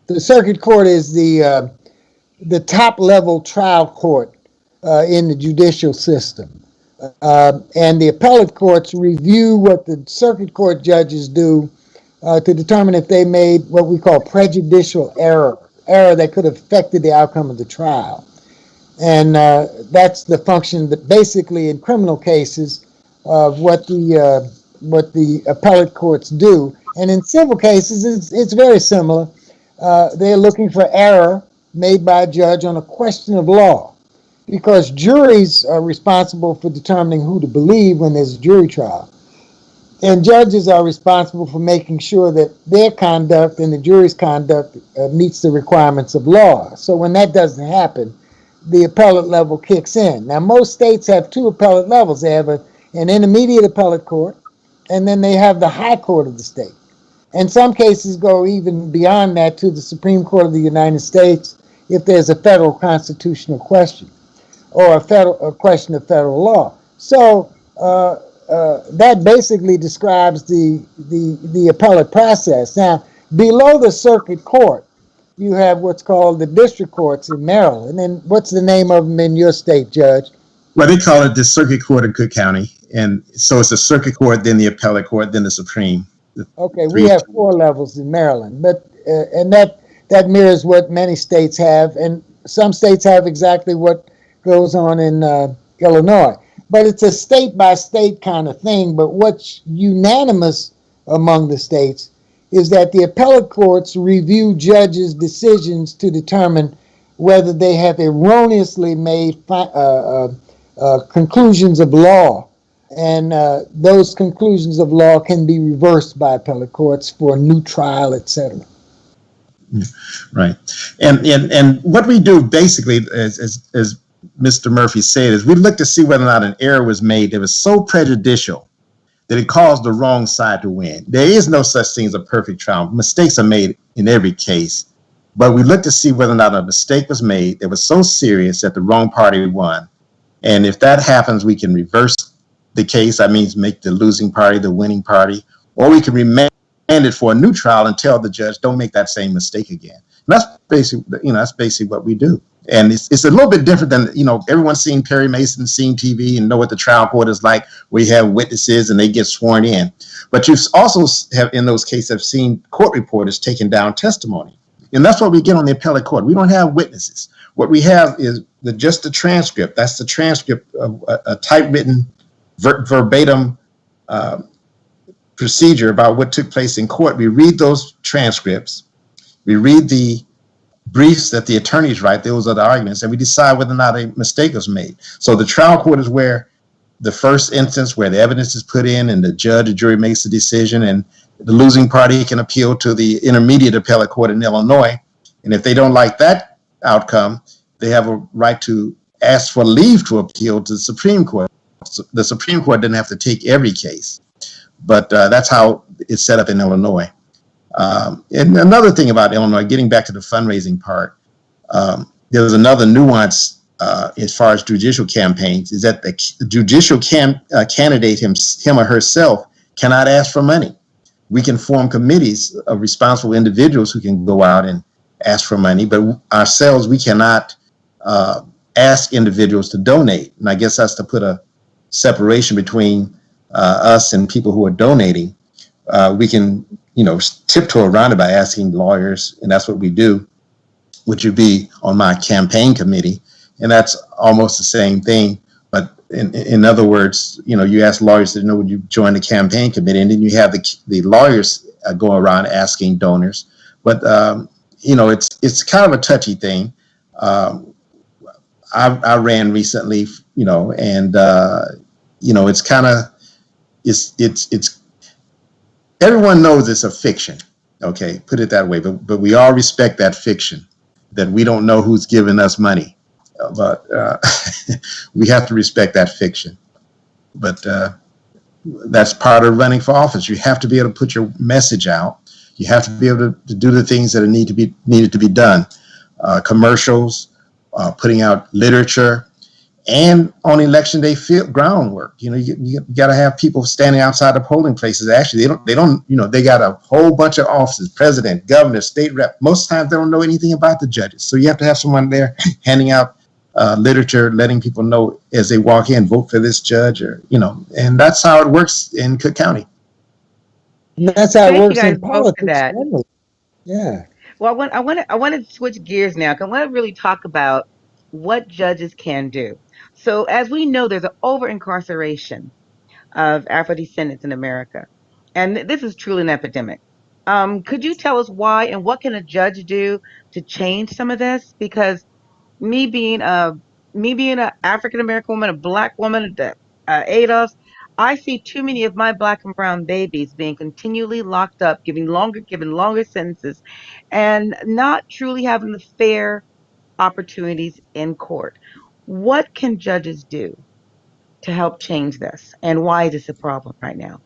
The circuit court is the top level trial court in the judicial system. And the appellate courts review what the circuit court judges do to determine if they made what we call prejudicial error that could have affected the outcome of the trial. And that's the function that basically in criminal cases of what the appellate courts do. And in civil cases, it's very similar. They're looking for error made by a judge on a question of law, because juries are responsible for determining who to believe when there's a jury trial. And judges are responsible for making sure that their conduct and the jury's conduct meets the requirements of law. So when that doesn't happen, the appellate level kicks in. Now, most states have two appellate levels. They have an intermediate appellate court, and then they have the high court of the state. And some cases go even beyond that to the Supreme Court of the United States if there's a federal constitutional question or a question of federal law. So that basically describes the appellate process. Now, below the circuit court, you have what's called the district courts in Maryland. And then what's the name of them in your state, Judge? Well, they call it the Circuit Court of Cook County. And so it's the Circuit Court, then the Appellate Court, then the Supreme. Okay, we have 4 levels in Maryland, but and that mirrors what many states have, and some states have exactly what goes on in Illinois. But it's a state-by-state kind of thing. But what's unanimous among the states is that the appellate courts review judges' decisions to determine whether they have erroneously made conclusions of law. And those conclusions of law can be reversed by appellate courts for a new trial, etc. Right. And what we do basically, as Mr. Murphy said, is we look to see whether or not an error was made that was so prejudicial that it caused the wrong side to win. There is no such thing as a perfect trial. Mistakes are made in every case. But we look to see whether or not a mistake was made that was so serious that the wrong party won. And if that happens, we can reverse the case. That means make the losing party the winning party, or we can remand it for a new trial and tell the judge, don't make that same mistake again. And that's basically what we do. And it's a little bit different than, everyone's seen Perry Mason, seen TV, and know what the trial court is like, where you have witnesses and they get sworn in. But you also have, in those cases, have seen court reporters taking down testimony. And that's what we get on the appellate court. We don't have witnesses. What we have is just the transcript. That's the transcript of a typewritten verbatim procedure about what took place in court. We read those transcripts. We read the briefs that the attorneys write. Those are the arguments, and we decide whether or not a mistake was made. So the trial court is where the first instance, where the evidence is put in and the judge or jury makes a decision, and the losing party can appeal to the intermediate appellate court in Illinois. And if they don't like that outcome, they have a right to ask for leave to appeal to the Supreme Court. So the Supreme Court didn't have to take every case, but that's how it's set up in Illinois. And another thing about Illinois, getting back to the fundraising part, there's another nuance as far as judicial campaigns, is that the judicial candidate, him or herself, cannot ask for money. We can form committees of responsible individuals who can go out and ask for money, but ourselves, we cannot ask individuals to donate. And I guess that's to put a separation between us and people who are donating. We can, tiptoe around it by asking lawyers, and that's what we do. Would you be on my campaign committee? And that's almost the same thing. But in other words, you ask lawyers to would you join the campaign committee? And then you have the lawyers go around asking donors. But, it's kind of a touchy thing. I ran recently, and, it's kind of, it's everyone knows it's a fiction. Okay, put it that way. But we all respect that fiction, that we don't know who's giving us money. But we have to respect that fiction. But that's part of running for office. You have to be able to put your message out. You have to be able to do the things that needed to be done. Commercials, putting out literature, and on election day field groundwork. You got to have people standing outside the polling places. Actually, they got a whole bunch of offices: president, governor, state rep. Most times they don't know anything about the judges. So you have to have someone there handing out literature, letting people know as they walk in, vote for this judge, and that's how it works in Cook County. And that's how it works in Both politics. that. Yeah. Well, I want to switch gears now. 'Cause I want to really talk about what judges can do. So, as we know, there's an over-incarceration of Afro-descendants in America, and this is truly an epidemic. Could you tell us why, and what can a judge do to change some of this? Because me being an African American woman, a Black woman, ADOS, I see too many of my Black and brown babies being continually locked up, given longer sentences, and not truly having the fair opportunities in court. What can judges do to help change this, and why is this a problem right now?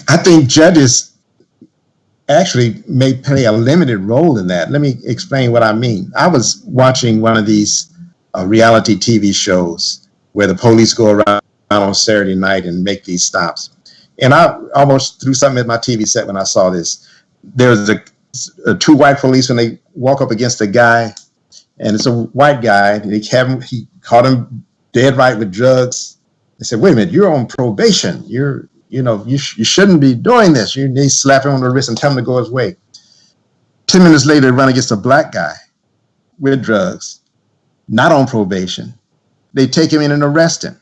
I think judges actually may play a limited role in that. Let me explain what I mean. I was watching one of these reality TV shows where the police go around on Saturday night and make these stops. And I almost threw something at my TV set when I saw this. There's two white police when they walk up against a guy, and it's a white guy. He caught him dead right with drugs. They said, "Wait a minute, you're on probation. You shouldn't be doing this." They slap him on the wrist and tell him to go his way. 10 minutes later, they run against a Black guy with drugs, not on probation. They take him in and arrest him.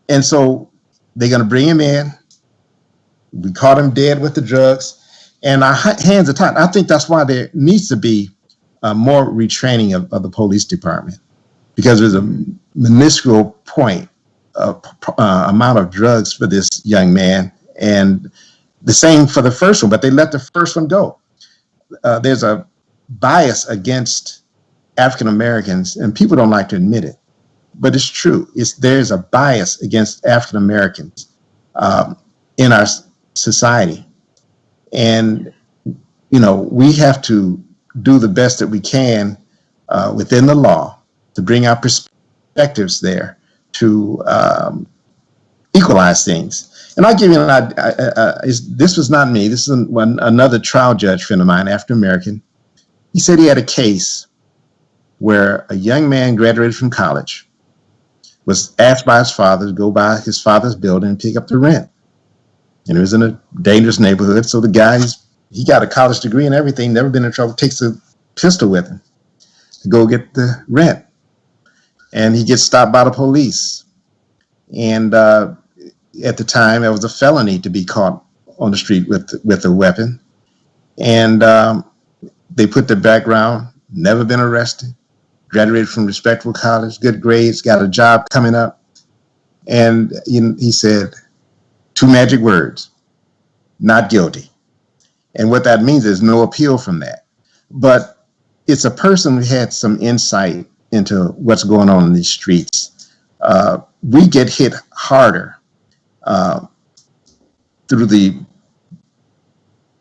And so they're going to bring him in. We caught him dead with the drugs, and our hands are tied. I think that's why there needs to be more retraining of the police department, because there's a minuscule amount of drugs for this young man, and the same for the first one, but they let the first one go. There's a bias against African Americans, and people don't like to admit it, but it's true. There's a bias against African Americans in our society, and we have to do the best that we can within the law to bring our perspectives there to equalize things. And I'll give you this was not me. This is another trial judge friend of mine, African American. He said he had a case where a young man graduated from college, was asked by his father to go by his father's building and pick up the rent. And it was in a dangerous neighborhood. So the guy, he got a college degree and everything, never been in trouble, takes a pistol with him to go get the rent. And he gets stopped by the police. And at the time, it was a felony to be caught on the street with a weapon. And they put the background, never been arrested, graduated from respectable college, good grades, got a job coming up. And he said 2 magic words: not guilty. And what that means is no appeal from that. But it's a person who had some insight into what's going on in these streets. We get hit harder through the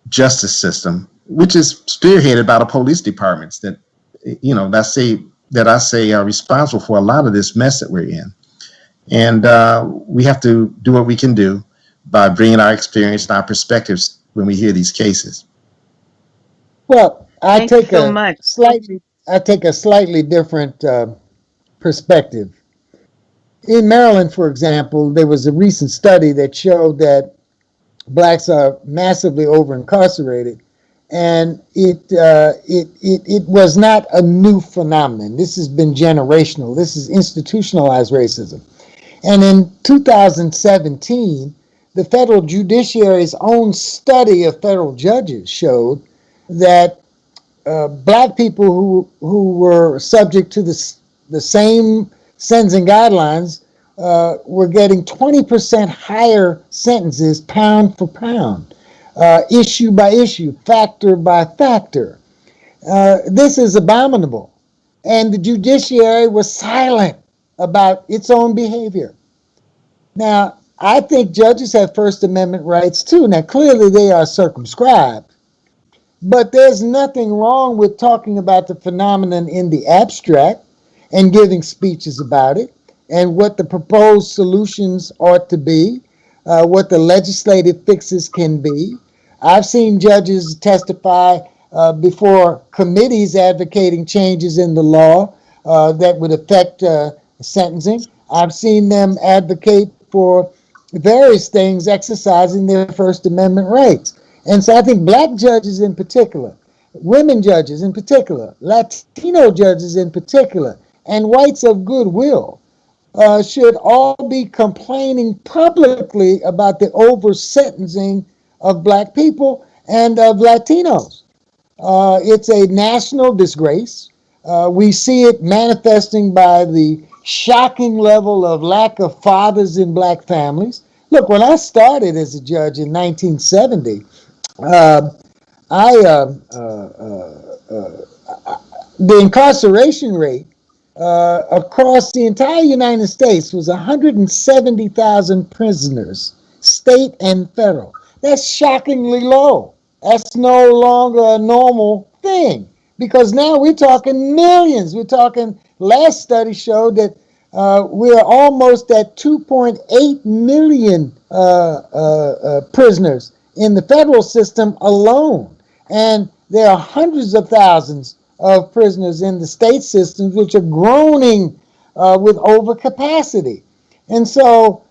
justice system, which is spearheaded by the police departments that I say are responsible for a lot of this mess that we're in. And we have to do what we can do by bringing our experience and our perspectives when we hear these cases. Well, I take so much. a slightly different perspective. In Maryland, for example, there was a recent study that showed that blacks are massively over-incarcerated, and it was not a new phenomenon. This has been generational. This is institutionalized racism. And in 2017, the federal judiciary's own study of federal judges showed that black people who were subject to the same sentencing guidelines were getting 20% higher sentences pound for pound, issue by issue, factor by factor. This is abominable. And the judiciary was silent about its own behavior. Now, I think judges have First Amendment rights too. Now, clearly they are circumscribed, but there's nothing wrong with talking about the phenomenon in the abstract and giving speeches about it and what the proposed solutions ought to be, what the legislative fixes can be. I've seen judges testify before committees advocating changes in the law that would affect sentencing. I've seen them advocate for various things, exercising their First Amendment rights. And so I think black judges in particular, women judges in particular, Latino judges in particular, and whites of goodwill should all be complaining publicly about the over-sentencing of black people and of Latinos. It's a national disgrace. We see it manifesting by the shocking level of lack of fathers in black families. Look, when I started as a judge in 1970, the incarceration rate across the entire United States was 170,000 prisoners, state and federal. That's shockingly low. That's no longer a normal thing because now we're talking millions. We're talking, last study showed that we're almost at 2.8 million prisoners in the federal system alone. And there are hundreds of thousands of prisoners in the state systems which are groaning with overcapacity. And so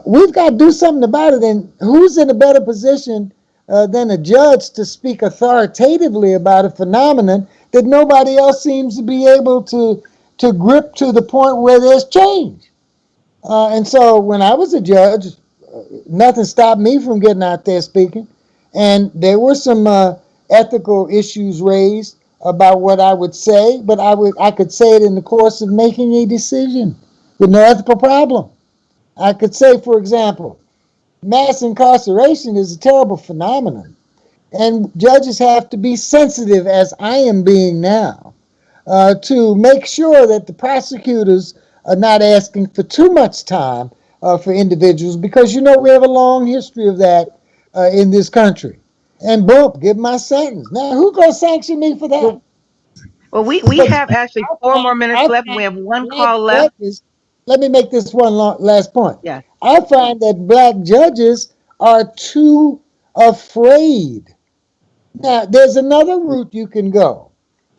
we've got to do something about it. And who's in a better position than a judge to speak authoritatively about a phenomenon that nobody else seems to be able to grip to the point where there's change? And so when I was a judge, nothing stopped me from getting out there speaking. And there were some ethical issues raised about what I would say, but I could say it in the course of making a decision with no ethical problem. I could say, for example, mass incarceration is a terrible phenomenon, and judges have to be sensitive, as I am being now, to make sure that the prosecutors are not asking for too much time for individuals, because we have a long history of that in this country. And boom, give my sentence. Now, who's going to sanction me for that? Well, we have actually 4 more minutes left. We have one call left. let me make this one last point. Yeah. I find that black judges are too afraid. Now, there's another route you can go.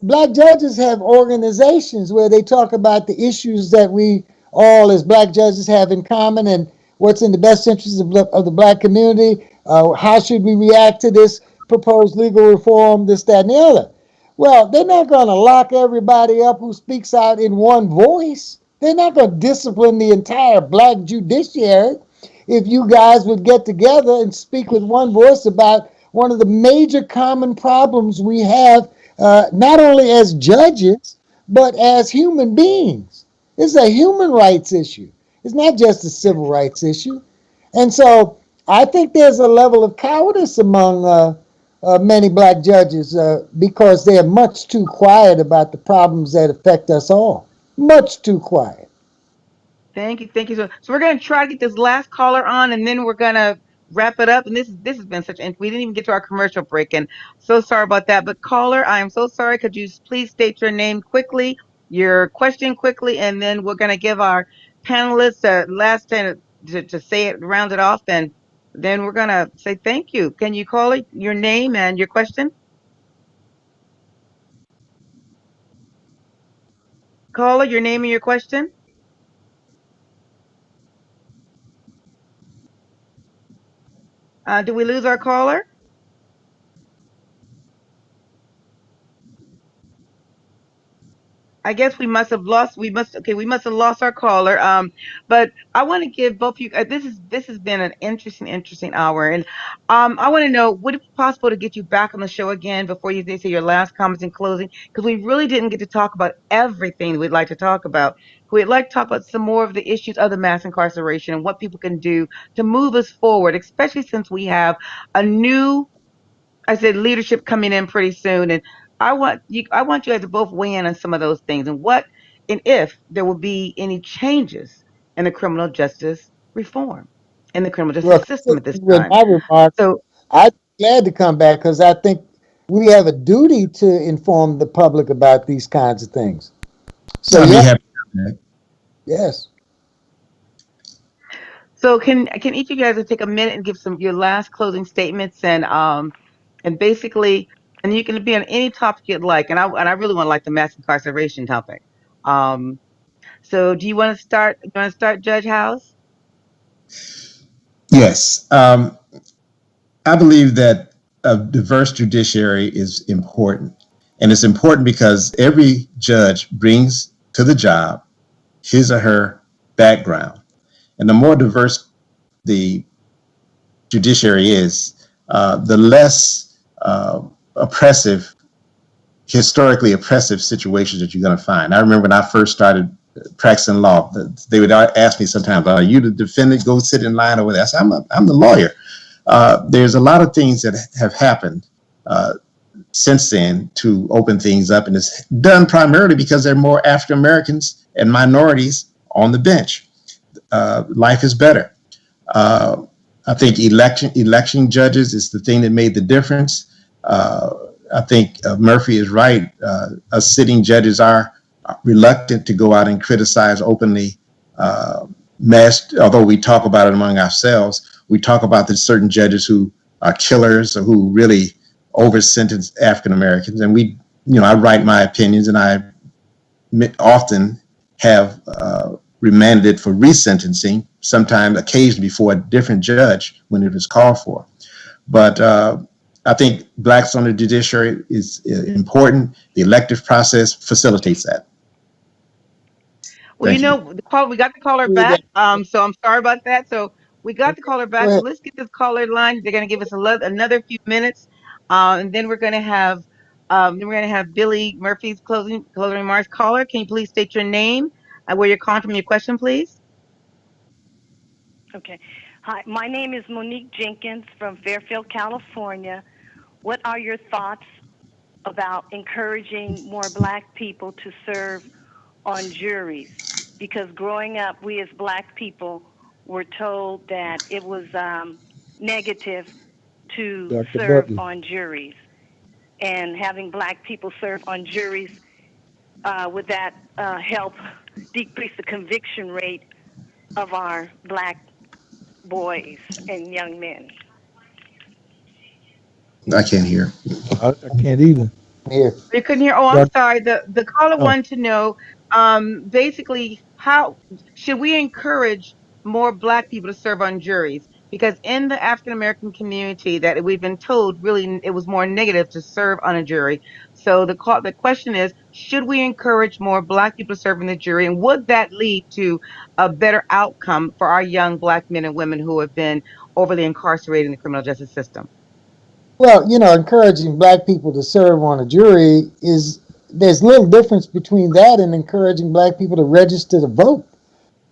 Black judges have organizations where they talk about the issues that we all, as black judges, have in common and what's in the best interest of the black community. How should we react to this proposed legal reform, this, that, and the other? Well, they're not going to lock everybody up who speaks out in one voice. They're not going to discipline the entire black judiciary. If you guys would get together and speak with one voice about one of the major common problems we have, not only as judges, but as human beings. It's a human rights issue. It's not just a civil rights issue. And so I think there's a level of cowardice among many black judges because they're much too quiet about the problems that affect us all. Much too quiet. Thank you. Thank you. So we're going to try to get this last caller on, and then we're going to wrap it up. And this has been we didn't even get to our commercial break, and so sorry about that. But caller, I am so sorry. Could you please state your name quickly, your question quickly, and then we're going to give our panelists last time to say it, round it off, and then we're going to say thank you. Can you call it your name and your question? Caller, your name and your question? Did we lose our caller? I guess we must have lost. We must have lost our caller. But I want to give both of you. This has been an interesting hour, and I want to know, would it be possible to get you back on the show again before you say your last comments in closing? Because we really didn't get to talk about everything we'd like to talk about. We'd like to talk about some more of the issues of the mass incarceration and what people can do to move us forward, especially since we have a new, I said, leadership coming in pretty soon, and I want you guys to both weigh in on some of those things and what and if there will be any changes in the criminal justice reform in the criminal justice Look, system at this with time. my remarks, So I'd be glad to come back because I think we have a duty to inform the public about these kinds of things. So, I'll be yeah, happy. yes. so can each of you guys take a minute and give some your last closing statements and basically, and you can be on any topic you'd like, and I really want to like the mass incarceration topic. Um, so do you want to start? You want to start, Judge House? Yes. I believe that a diverse judiciary is important. And it's important because every judge brings to the job his or her background. And the more diverse the judiciary is, the less oppressive, historically oppressive situations that you're going to find. I remember when I first started practicing law, they would ask me sometimes, "Are you the defendant? Go sit in line over there." I said, I'm the lawyer. There's a lot of things that have happened since then to open things up, and it's done primarily because there are more African Americans and minorities on the bench. Life is better. I think election judges is the thing that made the difference. I think Murphy is right. Us sitting judges are reluctant to go out and criticize openly although we talk about it among ourselves. We talk about the certain judges who are killers or who really over-sentence African Americans. And I write my opinions, and I often have remanded it for resentencing, sometimes occasionally before a different judge when it was called for. But I think blacks on the judiciary is important. The elective process facilitates that. Well, Thank you. we got the caller back. So I'm sorry about that. So we got the caller back. So let's get this caller line. They're going to give us another few minutes, and then we're going to have Billy Murphy's closing remarks. Caller, can you please state your name and where you're calling from? Your question, please. Okay. Hi, my name is Monique Jenkins from Fairfield, California. What are your thoughts about encouraging more black people to serve on juries? Because growing up, we as black people were told that it was negative to Dr. serve Butler. on juries. And having black people serve on juries would that help decrease the conviction rate of our black boys and young men? I can't hear. I can't either. Here. You couldn't hear. Oh, I'm Doc- sorry. The caller oh, wanted to know, basically, how should we encourage more Black people to serve on juries? Because in the African American community, that we've been told, really, it was more negative to serve on a jury. So the question is, should we encourage more Black people to serve in the jury, and would that lead to a better outcome for our young Black men and women who have been overly incarcerated in the criminal justice system? Well, encouraging black people to serve on a jury is there's little difference between that and encouraging black people to register to vote.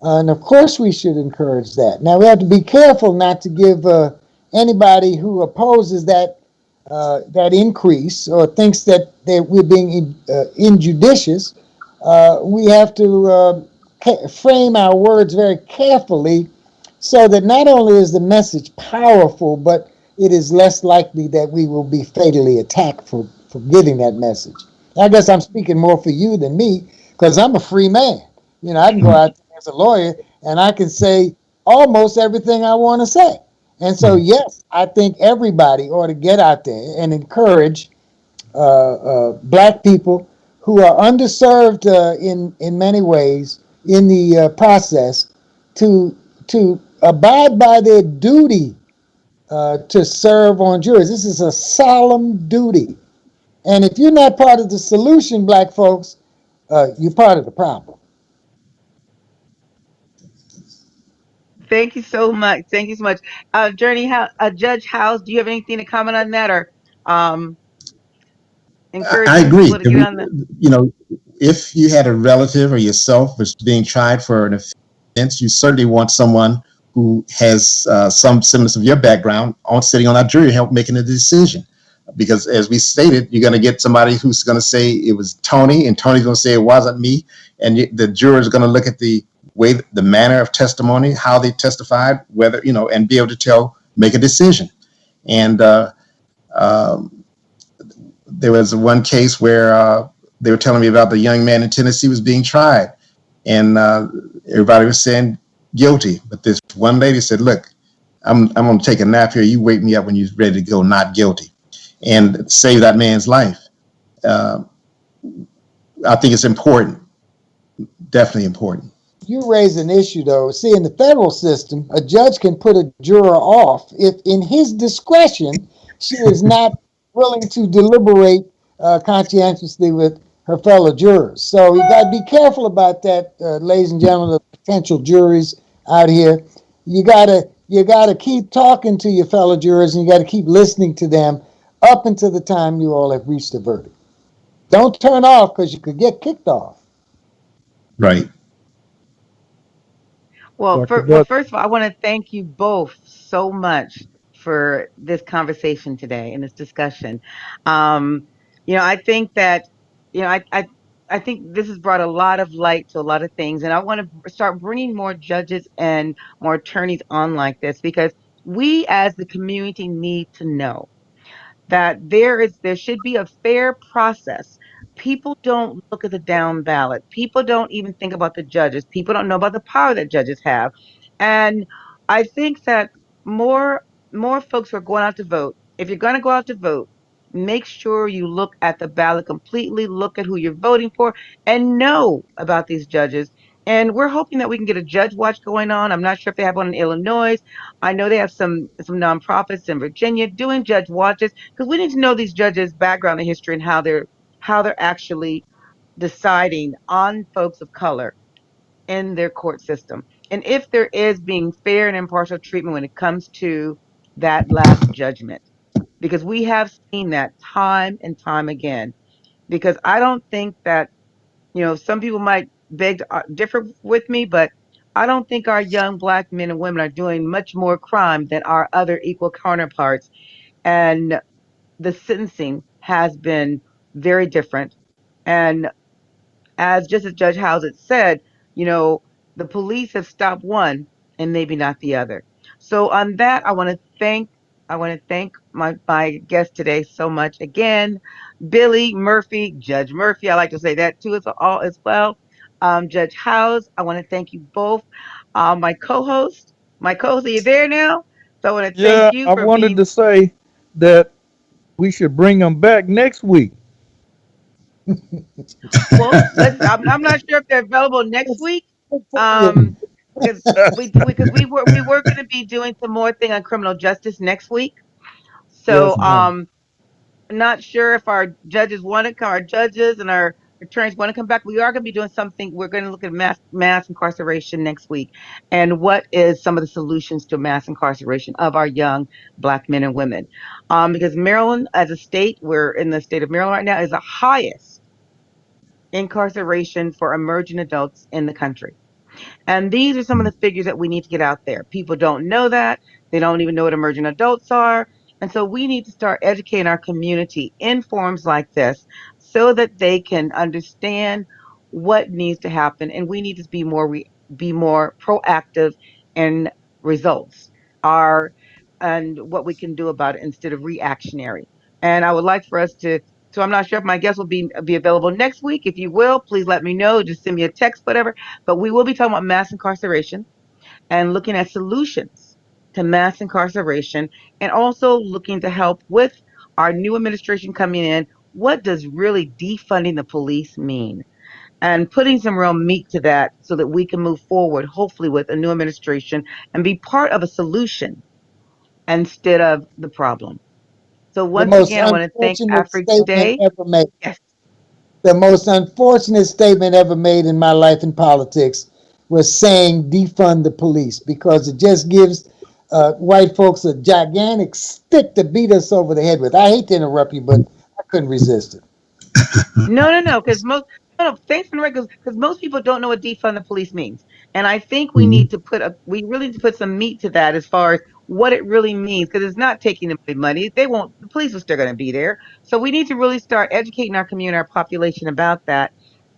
And of course, we should encourage that. Now, we have to be careful not to give anybody who opposes that increase or thinks that we're being injudicious. We have to frame our words very carefully so that not only is the message powerful, but it is less likely that we will be fatally attacked for giving that message. I guess I'm speaking more for you than me because I'm a free man. I can go out there as a lawyer and I can say almost everything I want to say. And so, yes, I think everybody ought to get out there and encourage black people who are underserved in many ways in the process to abide by their duty to serve on juries. This is a solemn duty. And if you're not part of the solution, black folks, you're part of the problem. Thank you so much. Thank you so much. Journey, Judge House, do you have anything to comment on that, or um, I encouraging agree. people to get on the? You know, if you had a relative or yourself was being tried for an offense, you certainly want someone who has some semblance of your background on sitting on that jury, help making a decision. Because as we stated, you're going to get somebody who's going to say it was Tony, and Tony's going to say it wasn't me, and the juror is going to look at the way, the manner of testimony, how they testified, whether and be able to make a decision. And um, there was one case where they were telling me about the young man in Tennessee was being tried, and everybody was saying guilty, but this one lady said, "Look, I'm going to take a nap here. You wake me up when you're ready to go not guilty," and save that man's life. Uh, I think it's important, definitely important. You raise an issue, though. See, in the federal system, a judge can put a juror off if, in his discretion, she is not willing to deliberate conscientiously with her fellow jurors. So you got to be careful about that, ladies and gentlemen, of potential juries out here. You gotta keep talking to your fellow jurors, and you got to keep listening to them up until the time you all have reached a verdict. Don't turn off because you could get kicked off. Right. Well, Dr. Doug, first of all, I want to thank you both so much for this conversation today and this discussion. Um, I think that, you know, I think this has brought a lot of light to a lot of things, and I want to start bringing more judges and more attorneys on like this because we, as the community, need to know that there should be a fair process. People don't look at the down ballot. People don't even think about the judges. People don't know about the power that judges have. And I think that more more folks who are going out to vote, if you're going to go out to vote, make sure you look at the ballot completely, look at who you're voting for, and know about these judges. And we're hoping that we can get a judge watch going on. I'm not sure if they have one in Illinois. I know they have some nonprofits in Virginia doing judge watches because we need to know these judges' background and history and how they're actually deciding on folks of color in their court system. And if there is being fair and impartial treatment when it comes to that last judgment. Because we have seen that time and time again. Because I don't think that, some people might beg to differ with me, but I don't think our young Black men and women are doing much more crime than our other equal counterparts. And the sentencing has been very different. And as Judge Housett said, you know, the police have stopped one and maybe not the other. So on that, I want to thank I want to thank my guest today so much. Again, Billy Murphy, Judge Murphy. I like to say that too as well. Judge House, I want to thank you both. My co-host, are you there now? So I want to thank Yeah, you I for wanted being. to say that we should bring them back next week. Well, I'm not sure if they're available next week. Um, because we were going to be doing some more thing on criminal justice next week. Yes, So ma'am. not sure if our judges and our attorneys want to come back. We are going to be doing something. We're going to look at mass incarceration next week, and what is some of the solutions to mass incarceration of our young Black men and women. Because Maryland, as a state, we're in the state of Maryland right now, is the highest incarceration for emerging adults in the country. And these are some of the figures that we need to get out there. People don't know that. They don't even know what emerging adults are. And so we need to start educating our community in forums like this so that they can understand what needs to happen. And we need to be more proactive in results are and what we can do about it instead of reactionary. And I would like for us to so I'm not sure if my guest will be available next week. If you will, please let me know. Just send me a text, whatever, but we will be talking about mass incarceration and looking at solutions to mass incarceration and also looking to help with our new administration coming in. What does really defunding the police mean? And putting some real meat to that so that we can move forward, hopefully, with a new administration and be part of a solution instead of the problem. So, The once most again, I want to thank unfortunate Afrique statement Today. ever made. Yes. The most unfortunate statement ever made in my life in politics was saying defund the police, because it just gives white folks a gigantic stick to beat us over the head with. I hate to interrupt you, but I couldn't resist it. No, because most no, thanks for the because most people don't know what defund the police means, and I think Mhm. we really need to put some meat to that as far as what it really means, because it's not taking away money. They won't. The police are still going to be there, so we need to really start educating our community, our population about that.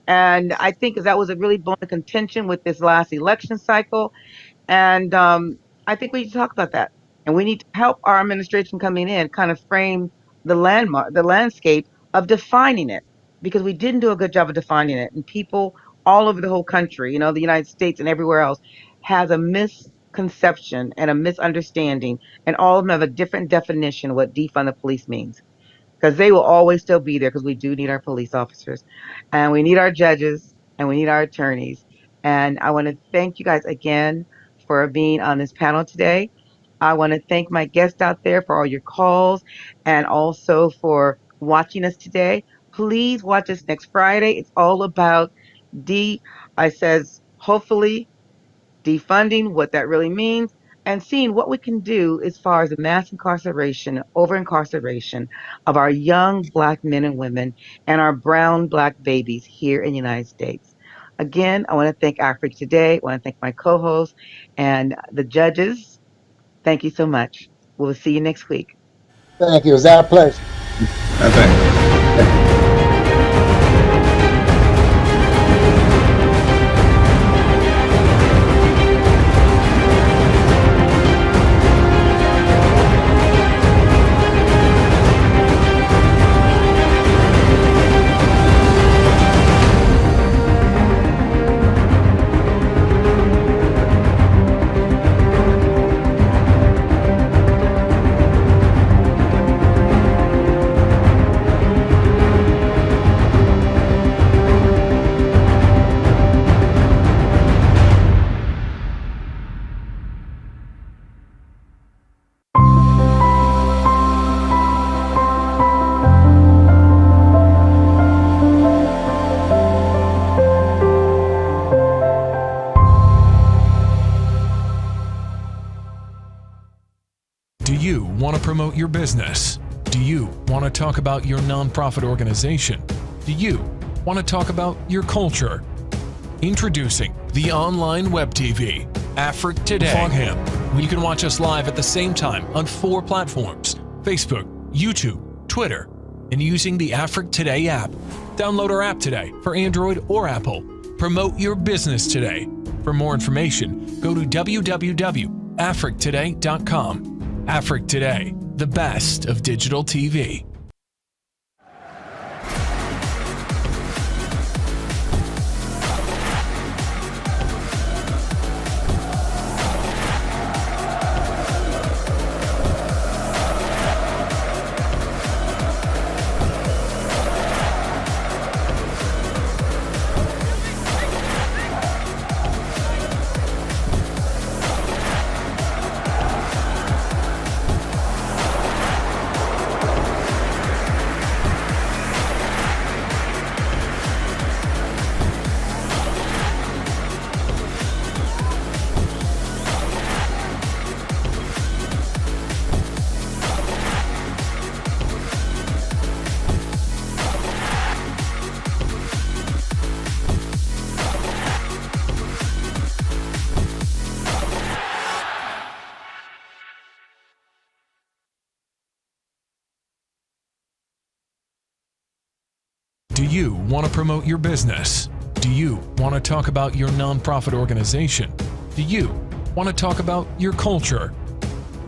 And I think 'cause that was a really bone of contention with this last election cycle, and I think we need to talk about that. And we need to help our administration coming in kind of frame the landscape of defining it, because we didn't do a good job of defining it. And people all over the whole country, the United States and everywhere else, has a misconception and a misunderstanding, and all of them have a different definition of what defund the police means, because they will always still be there, because we do need our police officers and we need our judges and we need our attorneys. And I want to thank you guys again for being on this panel today. I want to thank my guests out there for all your calls and also for watching us today. Please watch us next Friday. It's all about I says, hopefully defunding, what that really means, and seeing what we can do as far as the mass incarceration, over incarceration of our young Black men and women and our brown Black babies here in the United States. Again, I want to thank Afrique Today. I want to thank my co hosts and the judges. Thank you so much. We'll see you next week. Thank you. It was our pleasure. I think. Do you want to promote your business? Do you want to talk about your nonprofit organization? Do you want to talk about your culture? Introducing the online web TV, Afrique Today. On him, you can watch us live at the same time on 4 platforms: Facebook, YouTube, Twitter, and using the Afrique Today app. Download our app today for Android or Apple. Promote your business today. For more information, go to www.afriquetoday.com. Afrique Today, the best of digital TV. Do you want to promote your business? Do you want to talk about your nonprofit organization? Do you want to talk about your culture?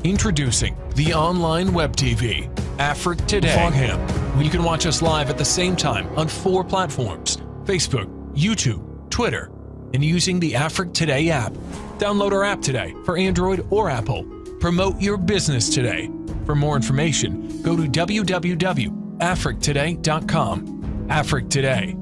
Introducing the online web TV, Afrique Today. On him, you can watch us live at the same time on 4 platforms: Facebook, YouTube, Twitter, and using the Afrique Today app. Download our app today for Android or Apple. Promote your business today. For more information, go to www.afriquetoday.com. Afrique Today,